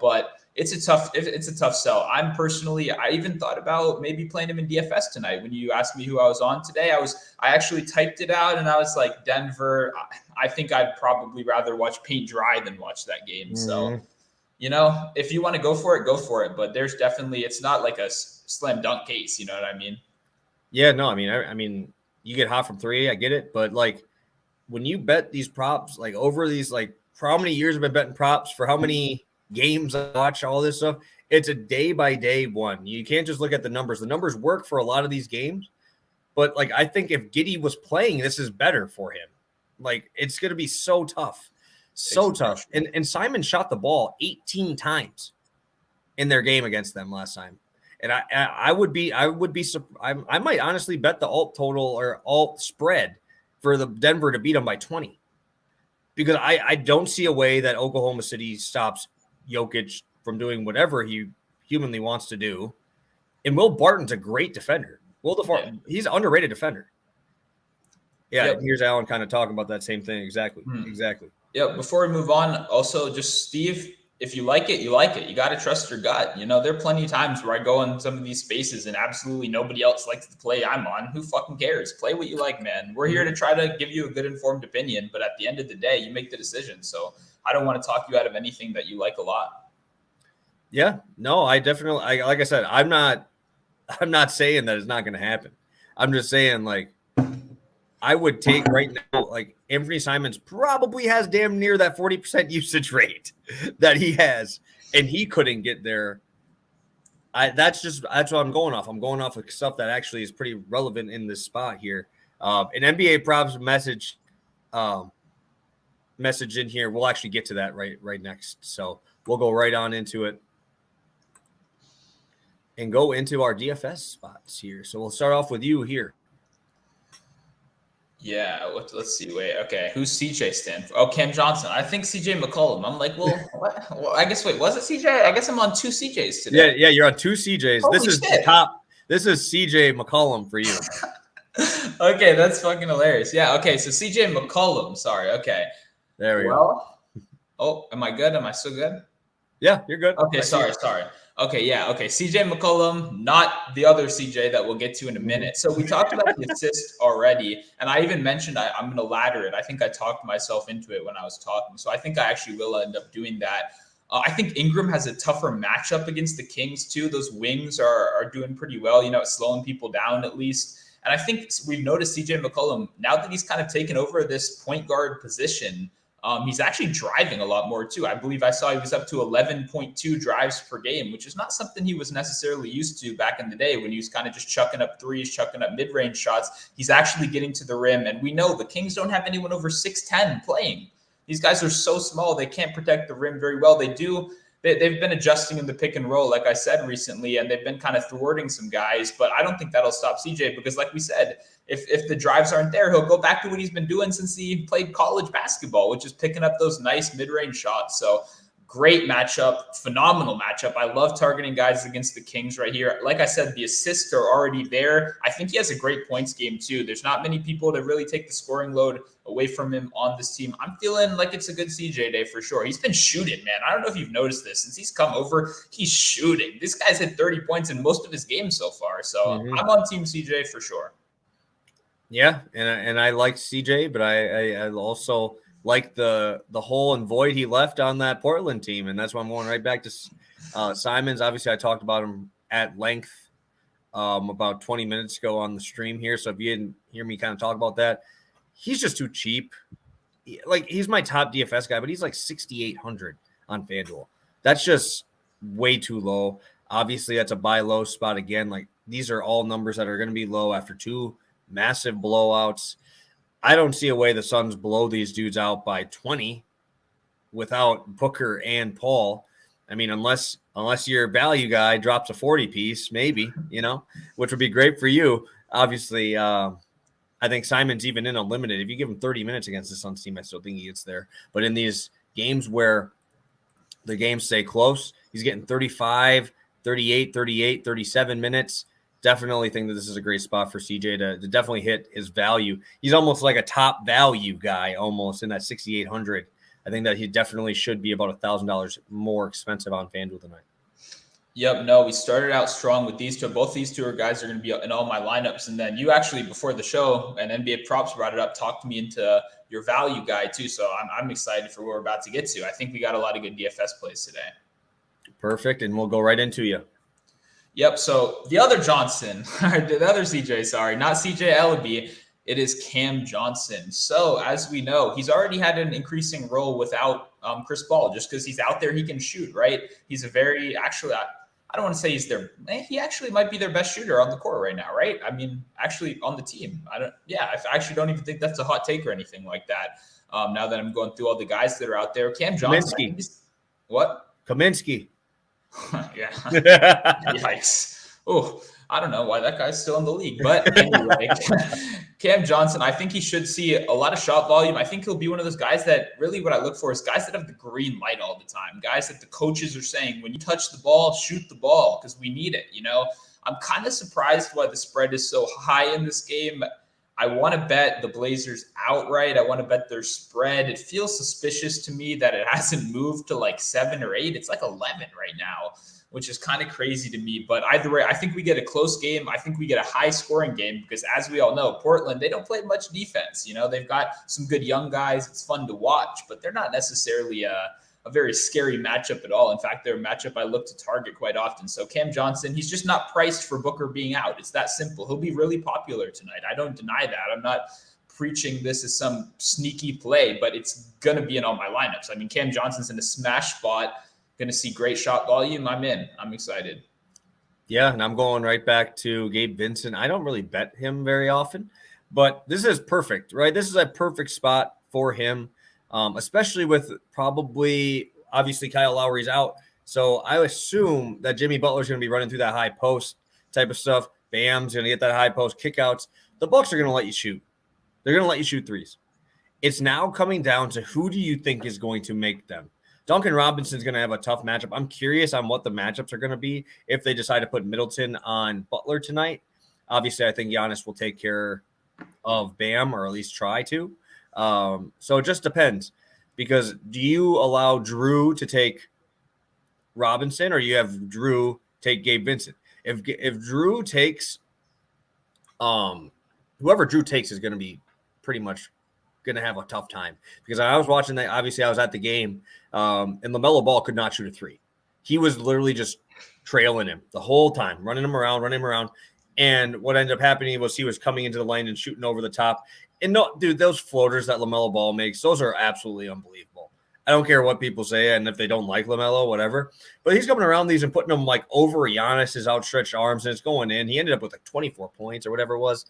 but it's a tough sell. I even thought about maybe playing him in DFS tonight. When you asked me who I was on today, I actually typed it out and I was like, Denver, I think I'd probably rather watch paint dry than watch that game. So, if you want to go for it, go for it. But there's definitely, it's not like a slam dunk case. You know what I mean? Yeah, no, I mean, you get hot from three, I get it, but like when you bet these props, like over these, like for how many years I've been betting props, for how many games I watch, all this stuff, it's a day by day one. You can't just look at the numbers. The numbers work for a lot of these games, but like I think if Giddey was playing, this is better for him. Like it's going to be so tough, tough. And Simon shot the ball 18 times in their game against them last time. And I might honestly bet the alt total or alt spread for the Denver to beat them by 20, because I don't see a way that Oklahoma City stops Jokic from doing whatever he humanly wants to do. And Will Barton's a great defender. He's an underrated defender. Yeah, yep. Here's Alan kind of talking about that same thing. Exactly. Yeah. Before we move on, also just Steve, if you like it, you like it. You got to trust your gut. There are plenty of times where I go in some of these spaces and absolutely nobody else likes the play I'm on. Who fucking cares? Play what you like, man. We're here to try to give you a good informed opinion, but at the end of the day, you make the decision. So I don't want to talk you out of anything that you like a lot. Yeah, no, I definitely, like I said, I'm not saying that it's not going to happen. I'm just saying like, I would take right now, like Anfernee Simons probably has damn near that 40% usage rate that he has, and he couldn't get there. That's what I'm going off. I'm going off of stuff that actually is pretty relevant in this spot here. An NBA props message in here. We'll actually get to that right next. So we'll go right on into it and go into our DFS spots here. So we'll start off with you here. Yeah, let's see. Wait, okay. Who's CJ stand for? Oh, Cam Johnson. I think CJ McCollum. I'm like, well, what? Well, I guess, was it CJ? I guess I'm on two CJs today. Yeah, you're on two CJs. Holy this is shit. top. This is CJ McCollum for you. Okay, that's fucking hilarious. Yeah, okay. So CJ McCollum. Sorry. Okay. There we go. Oh, am I good? Am I still good? Yeah, you're good. Okay, sorry. Okay, yeah, okay. CJ McCollum, not the other CJ that we'll get to in a minute. So we talked about the assist already, and I even mentioned I'm going to ladder it. I think I talked myself into it when I was talking, so I think I actually will end up doing that. I think Ingram has a tougher matchup against the Kings too. Those wings are doing pretty well, slowing people down at least. And I think we've noticed CJ McCollum, now that he's kind of taken over this point guard position, he's actually driving a lot more too. I believe I saw he was up to 11.2 drives per game, which is not something he was necessarily used to back in the day when he was kind of just chucking up threes, chucking up mid-range shots. He's actually getting to the rim. And we know the Kings don't have anyone over 6'10 playing. These guys are so small, they can't protect the rim very well. They've been adjusting in the pick and roll, like I said recently, and they've been kind of thwarting some guys. But I don't think that'll stop CJ because, like we said, if the drives aren't there, he'll go back to what he's been doing since he played college basketball, which is picking up those nice mid-range shots. So great matchup, phenomenal matchup. I love targeting guys against the Kings right here. Like I said, the assists are already there. I think he has a great points game too. There's not many people to really take the scoring load away from him on this team. I'm feeling like it's a good CJ day for sure. He's been shooting, man. I don't know if you've noticed this. Since he's come over, he's shooting. This guy's hit 30 points in most of his games so far. So I'm on Team CJ for sure. Yeah, and I like CJ, but I also like the hole and void he left on that Portland team, and that's why I'm going right back to Simons. Obviously, I talked about him at length about 20 minutes ago on the stream here, so if you didn't hear me kind of talk about that, he's just too cheap. Like, he's my top DFS guy, but he's like 6,800 on FanDuel. That's just way too low. Obviously, that's a buy low spot again. Like, these are all numbers that are going to be low after two massive blowouts. I don't see a way the Suns blow these dudes out by 20 without Booker and Paul. I mean, unless your value guy drops a 40 piece, maybe, which would be great for you. Obviously, I think Simon's even in unlimited. If you give him 30 minutes against the Suns team, I still think he gets there. But in these games where the games stay close, he's getting 35, 38, 38, 37 minutes. Definitely think that this is a great spot for CJ to definitely hit his value. He's almost like a top value guy, almost in that 6,800. I think that he definitely should be about $1,000 more expensive on FanDuel tonight. Yep, no, we started out strong with these two. Both these two guys are going to be in all my lineups. And then you actually, before the show, and NBA Props brought it up, talked me into your value guy too. So I'm excited for what we're about to get to. I think we got a lot of good DFS plays today. Perfect, and we'll go right into you. Yep, so the other Johnson, the other CJ, sorry, not CJ Ellaby, it is Cam Johnson. So as we know, he's already had an increasing role without Chris Paul, just because he's out there, he can shoot, right? He's a very, actually, I don't want to say he actually might be their best shooter on the court right now, right? I mean, actually on the team. I actually don't even think that's a hot take or anything like that. Now that I'm going through all the guys that are out there, Cam Johnson. What? Kaminsky. Yeah. Yikes. Oh, I don't know why that guy's still in the league. But anyway, Cam Johnson, I think he should see a lot of shot volume. I think he'll be one of those guys that really what I look for is guys that have the green light all the time. Guys that the coaches are saying, when you touch the ball, shoot the ball because we need it. I'm kind of surprised why the spread is so high in this game. I want to bet the Blazers outright. I want to bet their spread. It feels suspicious to me that it hasn't moved to like 7 or 8. It's like 11 right now, which is kind of crazy to me. But either way, I think we get a close game. I think we get a high scoring game because as we all know, Portland, they don't play much defense. They've got some good young guys. It's fun to watch, but they're not necessarily a very scary matchup at all. In fact, they're a matchup I look to target quite often. So Cam Johnson, he's just not priced for Booker being out. It's that simple. He'll be really popular tonight. I don't deny that. I'm not preaching this as some sneaky play, but it's going to be in all my lineups. I mean, Cam Johnson's in a smash spot, going to see great shot volume. I'm in. I'm excited. Yeah, and I'm going right back to Gabe Vincent. I don't really bet him very often, but this is perfect, right? This is a perfect spot for him. Especially with obviously Kyle Lowry's out. So I assume that Jimmy Butler's going to be running through that high post type of stuff. Bam's going to get that high post kickouts. The Bucks are going to let you shoot. They're going to let you shoot threes. It's now coming down to who do you think is going to make them. Duncan Robinson's going to have a tough matchup. I'm curious on what the matchups are going to be if they decide to put Middleton on Butler tonight. Obviously, I think Giannis will take care of Bam, or at least try to. So it just depends, because do you allow Drew to take Robinson, or you have Drew take Gabe Vincent? If Drew takes, whoever Drew takes is going to be pretty much going to have a tough time, because I was watching that. Obviously I was at the game, and LaMelo Ball could not shoot a three. He was literally just trailing him the whole time, running him around. And what ended up happening was he was coming into the lane and shooting over the top. And no, dude, those floaters that LaMelo Ball makes, those are absolutely unbelievable. I don't care what people say, and if they don't like LaMelo, whatever. But he's coming around these and putting them like over Giannis's outstretched arms, and it's going in. He ended up with like 24 points or whatever it was.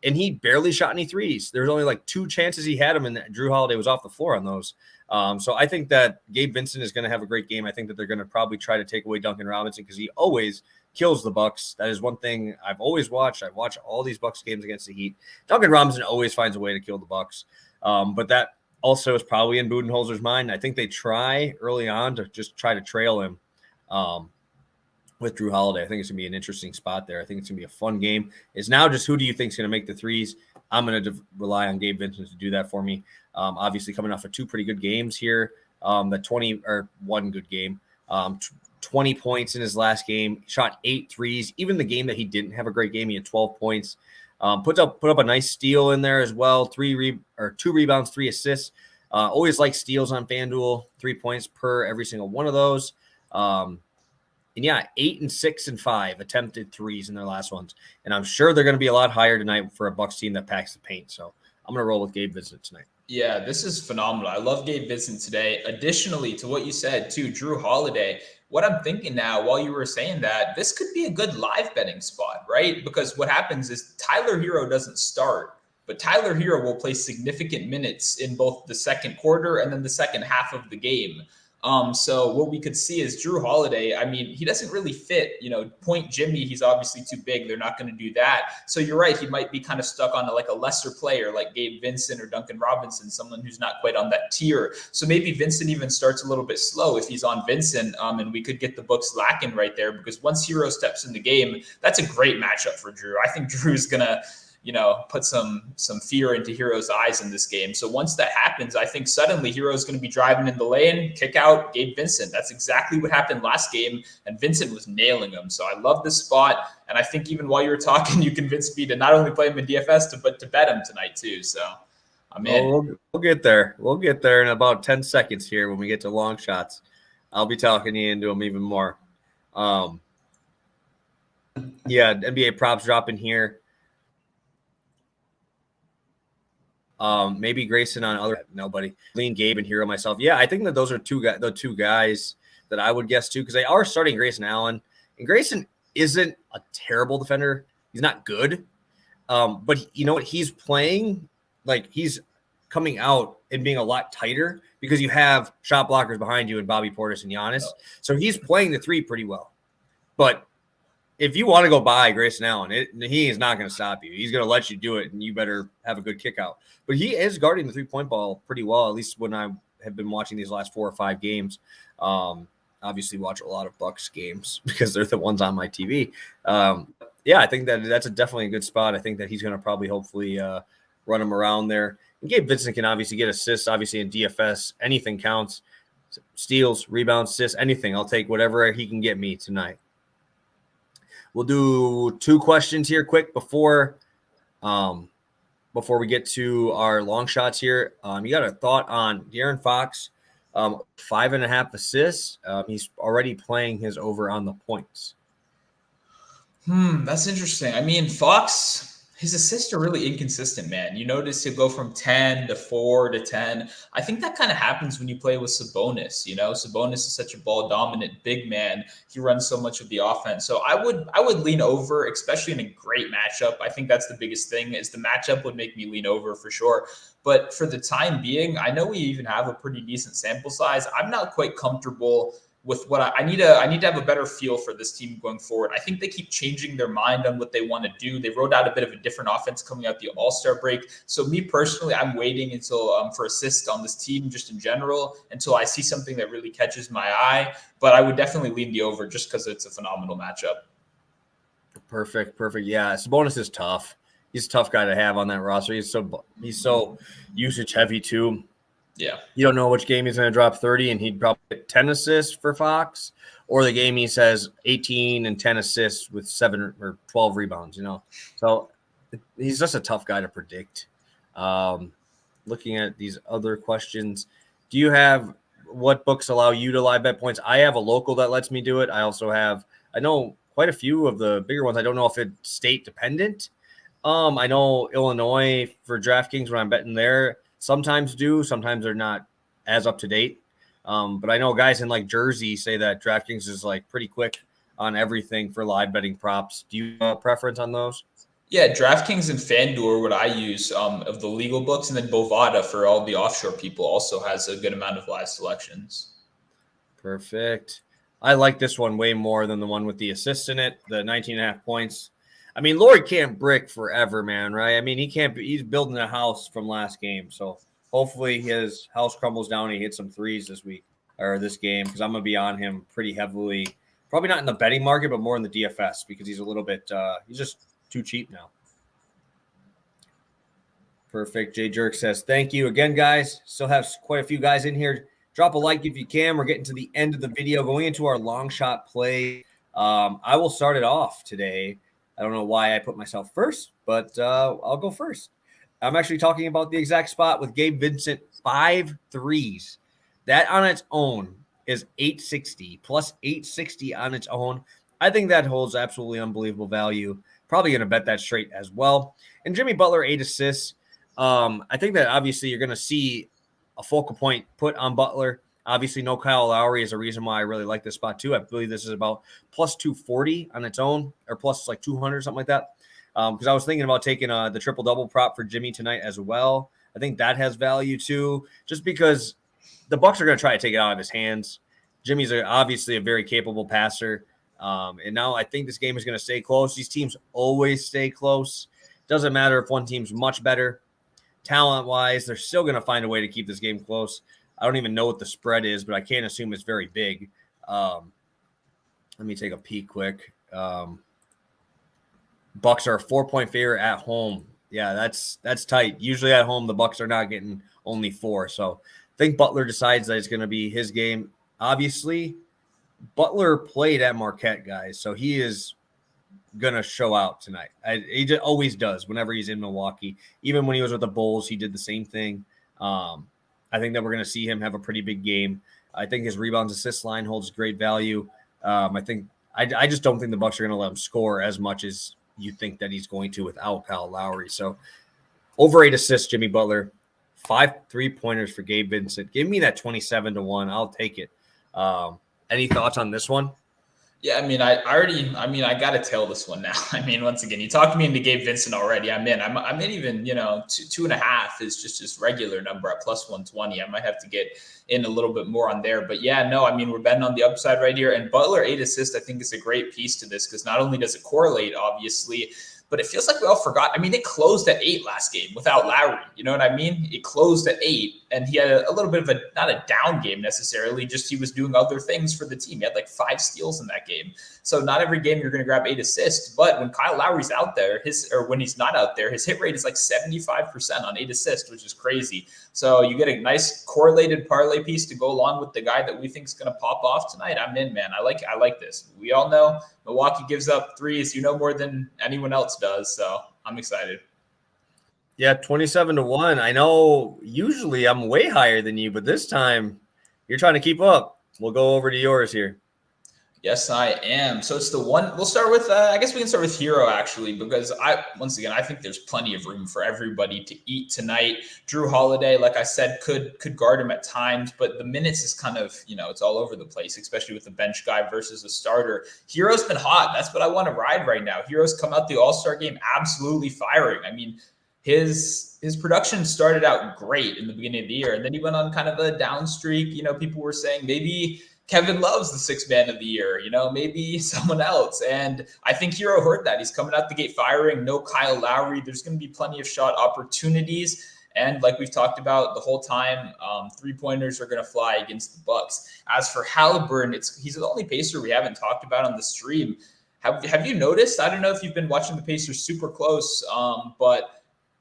And he barely shot any threes. There was only like 2 chances he had him, and Drew Holiday was off the floor on those. So I think that Gabe Vincent is going to have a great game. I think that they're going to probably try to take away Duncan Robinson because he always kills the Bucks. That is one thing I've always watched. I watch all these Bucks games against the Heat. Duncan Robinson always finds a way to kill the Bucks. But that also is probably in Budenholzer's mind. I think they try early on to just try to trail him with Drew Holiday. I think it's going to be an interesting spot there. I think it's going to be a fun game. It's now just who do you think is going to make the threes? I'm going to rely on Gabe Vincent to do that for me. Obviously, coming off of 2 pretty good games here, one good game, 20 points in his last game, shot 8 threes. Even the game that he didn't have a great game, he had 12 points. Put up a nice steal in there as well. 2 rebounds, 3 assists. Always like steals on FanDuel. 3 points per every single one of those. And yeah, 8 and 6 and 5 attempted threes in their last ones. And I'm sure they're going to be a lot higher tonight for a Bucks team that packs the paint. So I'm going to roll with Gabe Vincent tonight. Yeah, this is phenomenal. I love Gabe Vincent today. Additionally to what you said too, Drew Holiday, what I'm thinking now while you were saying that, this could be a good live betting spot, right? Because what happens is Tyler Hero doesn't start, but Tyler Hero will play significant minutes in both the second quarter and then the second half of the game. So what we could see is Drew Holiday. I mean, he doesn't really fit, point Jimmy. He's obviously too big. They're not going to do that. So you're right. He might be kind of stuck on a lesser player like Gabe Vincent or Duncan Robinson, someone who's not quite on that tier. So maybe Vincent even starts a little bit slow if he's on Vincent. And we could get the Bucks lacking right there because once Hero steps in the game, that's a great matchup for Drew. I think Drew's going to, put some fear into Hero's eyes in this game. So once that happens, I think suddenly Hero's going to be driving in the lane, kick out Gabe Vincent. That's exactly what happened last game, and Vincent was nailing him. So I love this spot, and I think even while you were talking, you convinced me to not only play him in DFS, but to bet him tonight too. So I'm in. We'll get there. We'll get there in about 10 seconds here when we get to long shots. I'll be talking you into them even more. NBA props dropping here. Maybe Grayson on other nobody. Lean Gabe and Hero myself. Yeah, I think that those are the two guys that I would guess too, because they are starting Grayson Allen. And Grayson isn't a terrible defender. He's not good. But you know what? He's playing like he's coming out and being a lot tighter because you have shot blockers behind you and Bobby Portis and Giannis. So he's playing the 3 pretty well. But if you want to go buy Grayson Allen, he is not going to stop you. He's going to let you do it, and you better have a good kick out. But he is guarding the 3-point ball pretty well, at least when I have been watching these last 4 or 5 games. Obviously, watch a lot of Bucks games because they're the ones on my TV. I think that's definitely a good spot. I think that he's going to probably hopefully run him around there. And Gabe Vincent can obviously get assists. Obviously, in DFS, anything counts. Steals, rebounds, assists, anything. I'll take whatever he can get me tonight. We'll do 2 questions here quick before we get to our long shots here. You got a thought on De'Aaron Fox, 5.5 assists. He's already playing his over on the points. That's interesting. I mean, Fox, his assists are really inconsistent, man. You notice he'll go from 10 to 4 to 10. I think that kind of happens when you play with Sabonis. Sabonis is such a ball dominant big man. He runs so much of the offense. So I would lean over, especially in a great matchup. I think that's the biggest thing is the matchup would make me lean over for sure. But for the time being, I know we even have a pretty decent sample size. I'm not quite comfortable with what I need to have a better feel for this team going forward. I think they keep changing their mind on what they want to do. They wrote out a bit of a different offense coming out the All-Star break. So me personally, I'm waiting until for assists on this team just in general until I see something that really catches my eye. But I would definitely lean the over just because it's a phenomenal matchup. Perfect. Yeah, Sabonis is tough. He's a tough guy to have on that roster. He's so usage heavy too. Yeah. You don't know which game he's going to drop 30 and he'd probably get 10 assists for Fox, or the game he says 18 and 10 assists with 7 or 12 rebounds, So he's just a tough guy to predict. Looking at these other questions, do you have what books allow you to live bet points? I have a local that lets me do it. I also have, I know quite a few of the bigger ones. I don't know if it's state dependent. I know Illinois for DraftKings when I'm betting there sometimes do, sometimes they're not as up to date. But I know guys in like Jersey say that DraftKings is like pretty quick on everything for live betting props. Do you have a preference on those? Yeah, DraftKings and FanDuel are what I use of the legal books, and then Bovada for all the offshore people also has a good amount of live selections. Perfect. I like this one way more than the one with the assist in it, the 19.5 points. I mean, Lauri can't brick forever, man, right? I mean, he's building a house from last game. So hopefully his house crumbles down and he hits some threes this week or this game, because I'm going to be on him pretty heavily. Probably not in the betting market, but more in the DFS because he's a little bit he's just too cheap now. Perfect. Jay Jerk says, thank you again, guys. Still have quite a few guys in here. Drop a like if you can. We're getting to the end of the video, going into our long shot play. I will start it off today. I don't know why I put myself first, but I'll go first. I'm actually talking about the exact spot with Gabe Vincent, 5 threes. That on its own is 860, plus 860 on its own. I think that holds absolutely unbelievable value. Probably going to bet that straight as well. And Jimmy Butler, 8 assists. I think that obviously you're going to see a focal point put on Butler. Obviously, no Kyle Lowry is a reason why I really like this spot too. I believe this is about plus 240 on its own, or plus like 200, something like that. Because I was thinking about taking the triple-double prop for Jimmy tonight as well. I think that has value too, just because the Bucks are going to try to take it out of his hands. Jimmy's obviously a very capable passer. And now I think this game is going to stay close. These teams always stay close. Doesn't matter if one team's much better. Talent-wise, they're still going to find a way to keep this game close. I don't even know what the spread is, but I can't assume it's very big. Let me take a peek quick. Bucks are a 4-point favorite at home. Yeah, that's tight. Usually at home, the Bucks are not getting only 4. So I think Butler decides that it's going to be his game. Obviously, Butler played at Marquette, guys, so he is going to show out tonight. He just always does whenever he's in Milwaukee. Even when he was with the Bulls, he did the same thing. I think that we're going to see him have a pretty big game. I think his rebounds assist line holds great value. I just don't think the Bucks are going to let him score as much as you think that he's going to without Kyle Lowry. So over 8 assists, Jimmy Butler, 5 3-pointers for Gabe Vincent. Give me that 27-1. I'll take it. Any thoughts on this one? Yeah, I got to tail this one now. I mean, once again, you talked me into Gabe Vincent already. I'm in even, 2.5 is just his regular number at plus 120. I might have to get in a little bit more on there. But yeah, no, we're betting on the upside right here. And Butler 8 assists, I think, is a great piece to this because not only does it correlate, obviously, but it feels like we all forgot. It closed at 8 last game without Lauri. You know what I mean? It closed at 8, and he had a little bit of not a down game necessarily, just he was doing other things for the team. He had like 5 steals in that game. So not every game you're going to grab 8 assists, but when Kyle Lowry's out there, when he's not out there, his hit rate is like 75% on 8 assists, which is crazy. So you get a nice correlated parlay piece to go along with the guy that we think is going to pop off tonight. I'm in, man. I like this. We all know Milwaukee gives up threes, more than anyone else does. So I'm excited. Yeah, 27-1. I know usually I'm way higher than you, but this time you're trying to keep up. We'll go over to yours here. Yes, I am. So it's the one we'll start with. I guess we can start with Hero actually, because I think there's plenty of room for everybody to eat tonight. Drew Holiday, like I said, could guard him at times, but the minutes is kind of, it's all over the place, especially with the bench guy versus a starter. Hero's been hot. That's what I want to ride right now. Hero's come out the All-Star game absolutely firing. His production started out great in the beginning of the year, and then he went on kind of a down streak. People were saying maybe Kevin Love's the 6th man of the year, maybe someone else. And I think Hero heard that. He's coming out the gate firing. No Kyle Lowry. There's going to be plenty of shot opportunities. And like we've talked about the whole time, 3-pointers are going to fly against the Bucks. As for Halliburton, he's the only Pacer we haven't talked about on the stream. Have you noticed? I don't know if you've been watching the Pacers super close, but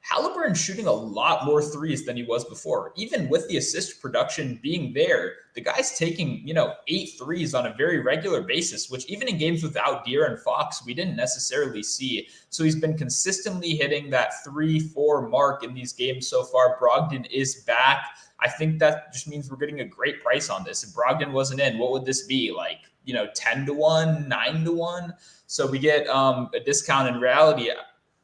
Halliburton's shooting a lot more threes than he was before. Even with the assist production being there, the guy's taking, 8 threes on a very regular basis, which even in games without De'Aaron Fox, we didn't necessarily see. So he's been consistently hitting that 3-4 mark in these games so far. Brogdon is back. I think that just means we're getting a great price on this. If Brogdon wasn't in, what would this be? Like, 10-1, 9-1. So we get a discount. In reality,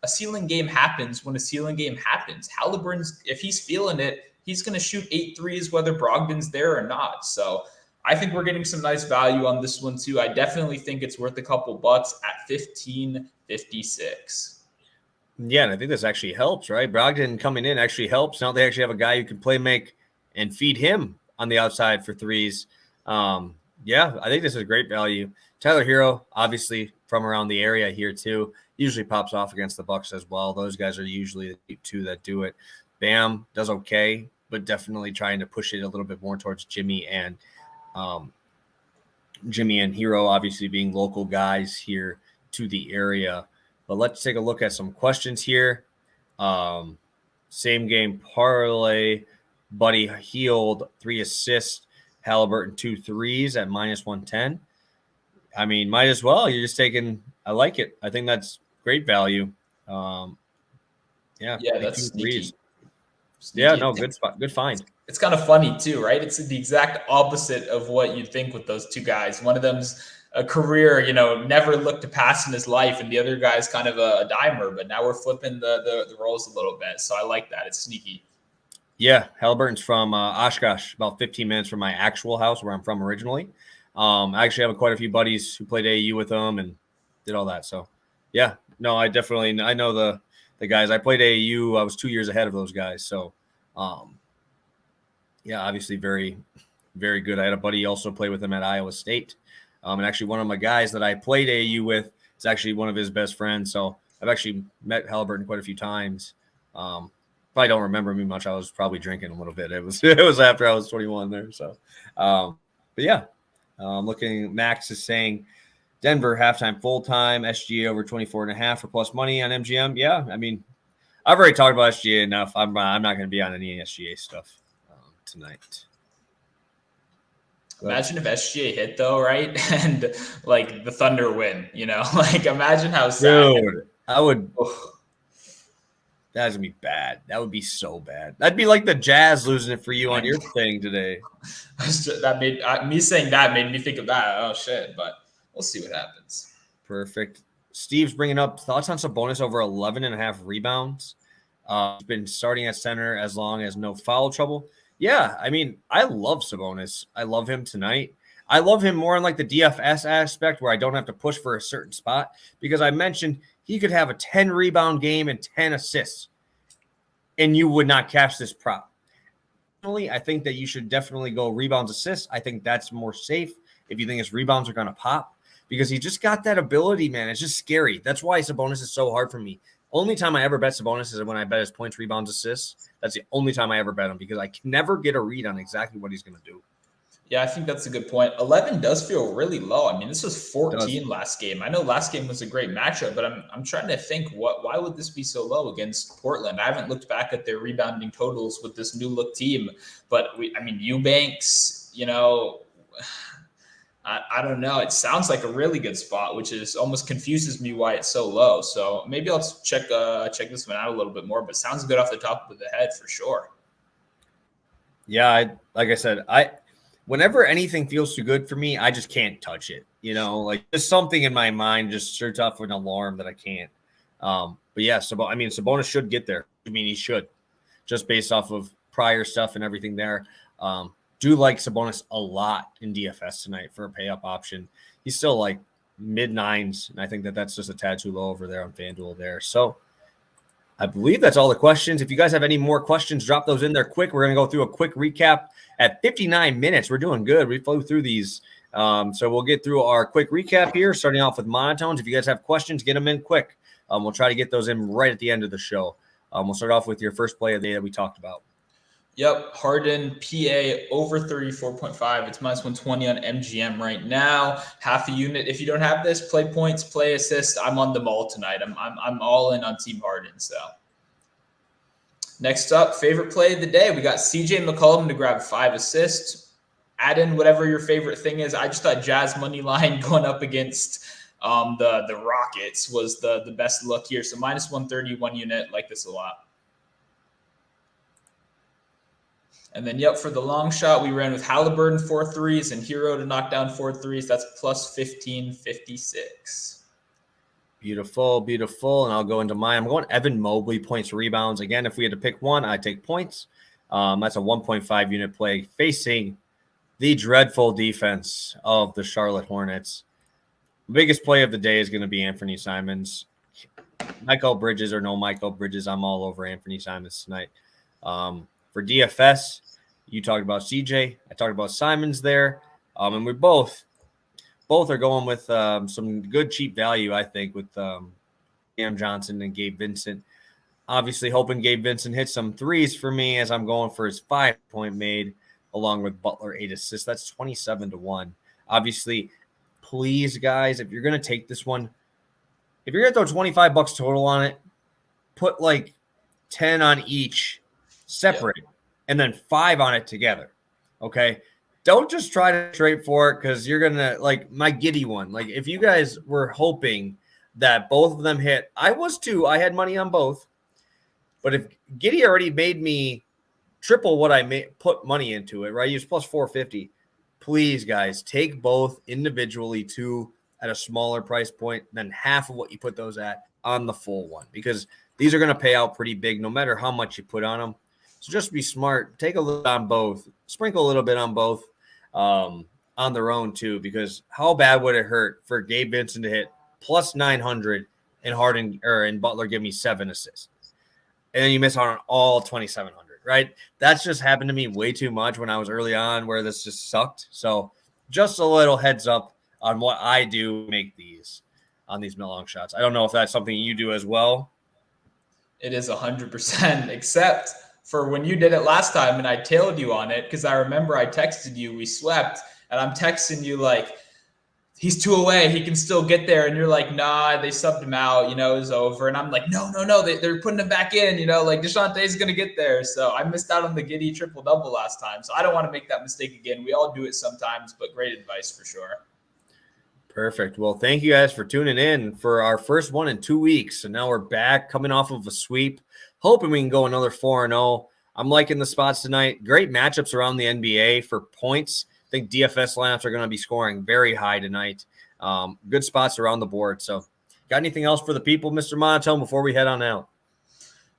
a ceiling game happens when a ceiling game happens. Halliburton's, if he's feeling it, he's going to shoot 8 threes, whether Brogdon's there or not. So I think we're getting some nice value on this one too. I definitely think it's worth a couple bucks at 15.56. Yeah, and I think this actually helps, right? Brogdon coming in actually helps. Now they actually have a guy who can play make and feed him on the outside for threes. Yeah, I think this is great value. Tyler Hero, obviously from around the area here too, usually pops off against the Bucks as well. Those guys are usually the two that do it. Bam does okay, but definitely trying to push it a little bit more towards Jimmy and Hero, obviously being local guys here to the area. But let's take a look at some questions here. Same game parlay. Buddy Hield, 3 assists. Halliburton, 2 threes at -110. I mean, might as well. You're just taking – I like it. I think that's great value. Yeah, that's sneaky. Sneaky. Yeah, no, good spot. Good find. It's kind of funny too, right? It's the exact opposite of what you'd think with those two guys. One of them's a career, never looked to pass in his life, and the other guy's kind of a dimer. But now we're flipping the roles a little bit, so I like that. It's sneaky. Yeah, Halliburton's from Oshkosh, about 15 minutes from my actual house where I'm from originally. I actually have quite a few buddies who played AAU with them and did all that. So, yeah, no, I know the guys. I played AAU. I was 2 years ahead of those guys. So, yeah, obviously very, very good. I had a buddy also play with him at Iowa State. And actually one of my guys that I played AAU with is actually one of his best friends. So I've actually met Halliburton quite a few times. Probably don't remember me much. I was probably drinking a little bit. It was after I was 21 there. So, but yeah, looking, Max is saying Denver halftime, full-time, SGA over 24.5 for plus money on MGM. Yeah, I mean, I've already talked about SGA enough. I'm not going to be on any SGA stuff tonight. Imagine if SGA hit though, right? And like the Thunder win, like imagine how sad. Dude, I would. That's gonna be bad. That would be so bad. That'd be like the Jazz losing it for you on your thing today. That made me saying that made me think of that. Oh shit! But we'll see what happens. Perfect. Steve's bringing up thoughts on Sabonis over 11.5 rebounds. He's been starting at center as long as no foul trouble. Yeah, I mean, I love Sabonis. I love him tonight. I love him more in like the DFS aspect where I don't have to push for a certain spot because I mentioned he could have a 10 rebound game and 10 assists and you would not catch this prop. I think that you should definitely go rebounds, assists. I think that's more safe if you think his rebounds are going to pop because he just got that ability, man. It's just scary. That's why Sabonis is so hard for me. Only time I ever bet Sabonis is when I bet his points, rebounds, assists. That's the only time I ever bet him because I can never get a read on exactly what he's going to do. Yeah, I think that's a good point. 11 does feel really low. I mean, this was 14 last game. I know last game was a great matchup, but I'm trying to think why would this be so low against Portland? I haven't looked back at their rebounding totals with this new look team, but Eubanks, I don't know. It sounds like a really good spot, which is almost confuses me why it's so low. So maybe I'll check this one out a little bit more, but sounds good off the top of the head for sure. Yeah, like I said, whenever anything feels too good for me, I just can't touch it. Like there's something in my mind just sets off an alarm that I can't. But yeah, Sabonis should get there. I mean, he should, just based off of prior stuff and everything there. Do like Sabonis a lot in DFS tonight for a pay-up option. He's still like mid-9s, and I think that's just a tad too low over there on FanDuel there. So I believe that's all the questions. If you guys have any more questions, drop those in there quick. We're going to go through a quick recap at 59 minutes. We're doing good. We flew through these. So we'll get through our quick recap here, starting off with monotones. If you guys have questions, get them in quick. We'll try to get those in right at the end of the show. We'll start off with your first play of the day that we talked about. Yep, Harden, PA, over 34.5. It's -120 on MGM right now. Half a unit. If you don't have this, play points, play assist. I'm on them all tonight. I'm all in on Team Harden. So next up, favorite play of the day. We got CJ McCollum to grab 5 assists. Add in whatever your favorite thing is. I just thought Jazz money line going up against the Rockets was the best look here. So -130, 1 unit. Like this a lot. And then, for the long shot, we ran with Halliburton 4 threes and Hero to knock down 4 threes. That's plus 1556. Beautiful, beautiful. And I'll go into mine. I'm going Evan Mobley, points, rebounds. Again, if we had to pick one, I'd take points. That's a 1.5 unit play facing the dreadful defense of the Charlotte Hornets. The biggest play of the day is going to be Anfernee Simons. Michael Bridges or no Michael Bridges, I'm all over Anfernee Simons tonight. For DFS, you talked about CJ. I talked about Simons there. And we both are going with some good cheap value, I think, with Cam Johnson and Gabe Vincent. Obviously, hoping Gabe Vincent hits some threes for me as I'm going for his 5-point made, along with Butler 8 assists. That's 27-1. Obviously, please, guys, if you're going to take this one, if you're going to throw $25 total on it, put like 10 on each separate and then 5 on it together. Okay. Don't just try to trade for it because you're going to, like my Giddy one. Like if you guys were hoping that both of them hit, I was too. I had money on both. But if Giddy already made me triple what I put money into it, right? He was plus 450. Please, guys, take both individually, 2 at a smaller price point than half of what you put those at on the full one, because these are going to pay out pretty big no matter how much you put on them. So just be smart. Take a little on both. Sprinkle a little bit on both on their own too, because how bad would it hurt for Gabe Vincent to hit plus 900 and Harden and Butler give me 7 assists? And then you miss out on all 2,700, right? That's just happened to me way too much when I was early on where this just sucked. So just a little heads up on what I do make these on these long shots. I don't know if that's something you do as well. It is 100%, except for when you did it last time and I tailed you on it, because I remember I texted you, we swept, and I'm texting you like, he's 2 away, he can still get there. And you're like, nah, they subbed him out, it was over. And I'm like, no, they're putting him back in, like DeJounte's going to get there. So I missed out on the Giddy triple-double last time. So I don't want to make that mistake again. We all do it sometimes, but great advice for sure. Perfect. Well, thank you guys for tuning in for our first one in 2 weeks. So now we're back coming off of a sweep, hoping we can go another 4-0. I'm liking the spots tonight. Great matchups around the NBA for points. I think DFS lineups are going to be scoring very high tonight. Good spots around the board. So got anything else for the people, Mr. Monotone, before we head on out?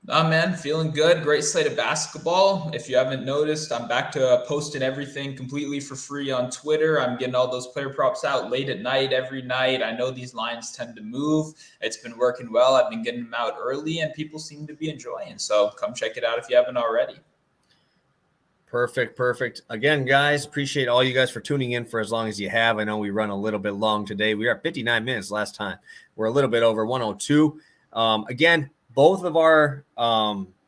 Nah, man, feeling good. Great slate of basketball. If you haven't noticed, I'm back to posting everything completely for free on Twitter. I'm getting all those player props out late at night, every night. I know these lines tend to move. It's been working well. I've been getting them out early, and people seem to be enjoying. So come check it out if you haven't already. Perfect. Again, guys, appreciate all you guys for tuning in for as long as you have. I know we run a little bit long today. We are at 59 minutes last time. We're a little bit over 102. Again, both of our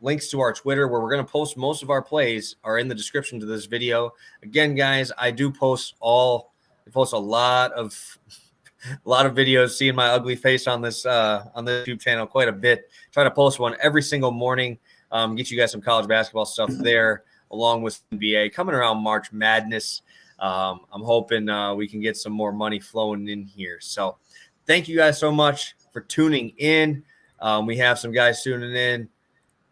links to our Twitter, where we're going to post most of our plays, are in the description to this video. Again, guys, I do post a lot of videos, seeing my ugly face on this YouTube channel quite a bit. Try to post one every single morning. Get you guys some college basketball stuff there, along with NBA coming around March Madness. I'm hoping we can get some more money flowing in here. So thank you guys so much for tuning in. We have some guys tuning in.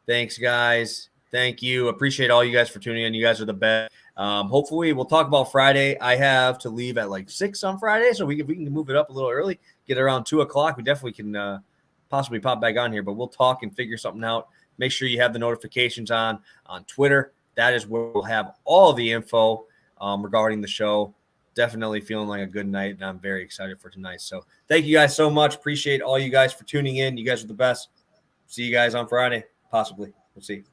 Thanks, guys. Thank you. Appreciate all you guys for tuning in. You guys are the best. Hopefully, we'll talk about Friday. I have to leave at like 6 on Friday, so if we can move it up a little early, get around 2 o'clock. We definitely can possibly pop back on here, but we'll talk and figure something out. Make sure you have the notifications on Twitter. That is where we'll have all the info regarding the show. Definitely feeling like a good night, and I'm very excited for tonight. So thank you guys so much. Appreciate all you guys for tuning in. You guys are the best. See you guys on Friday, possibly. We'll see.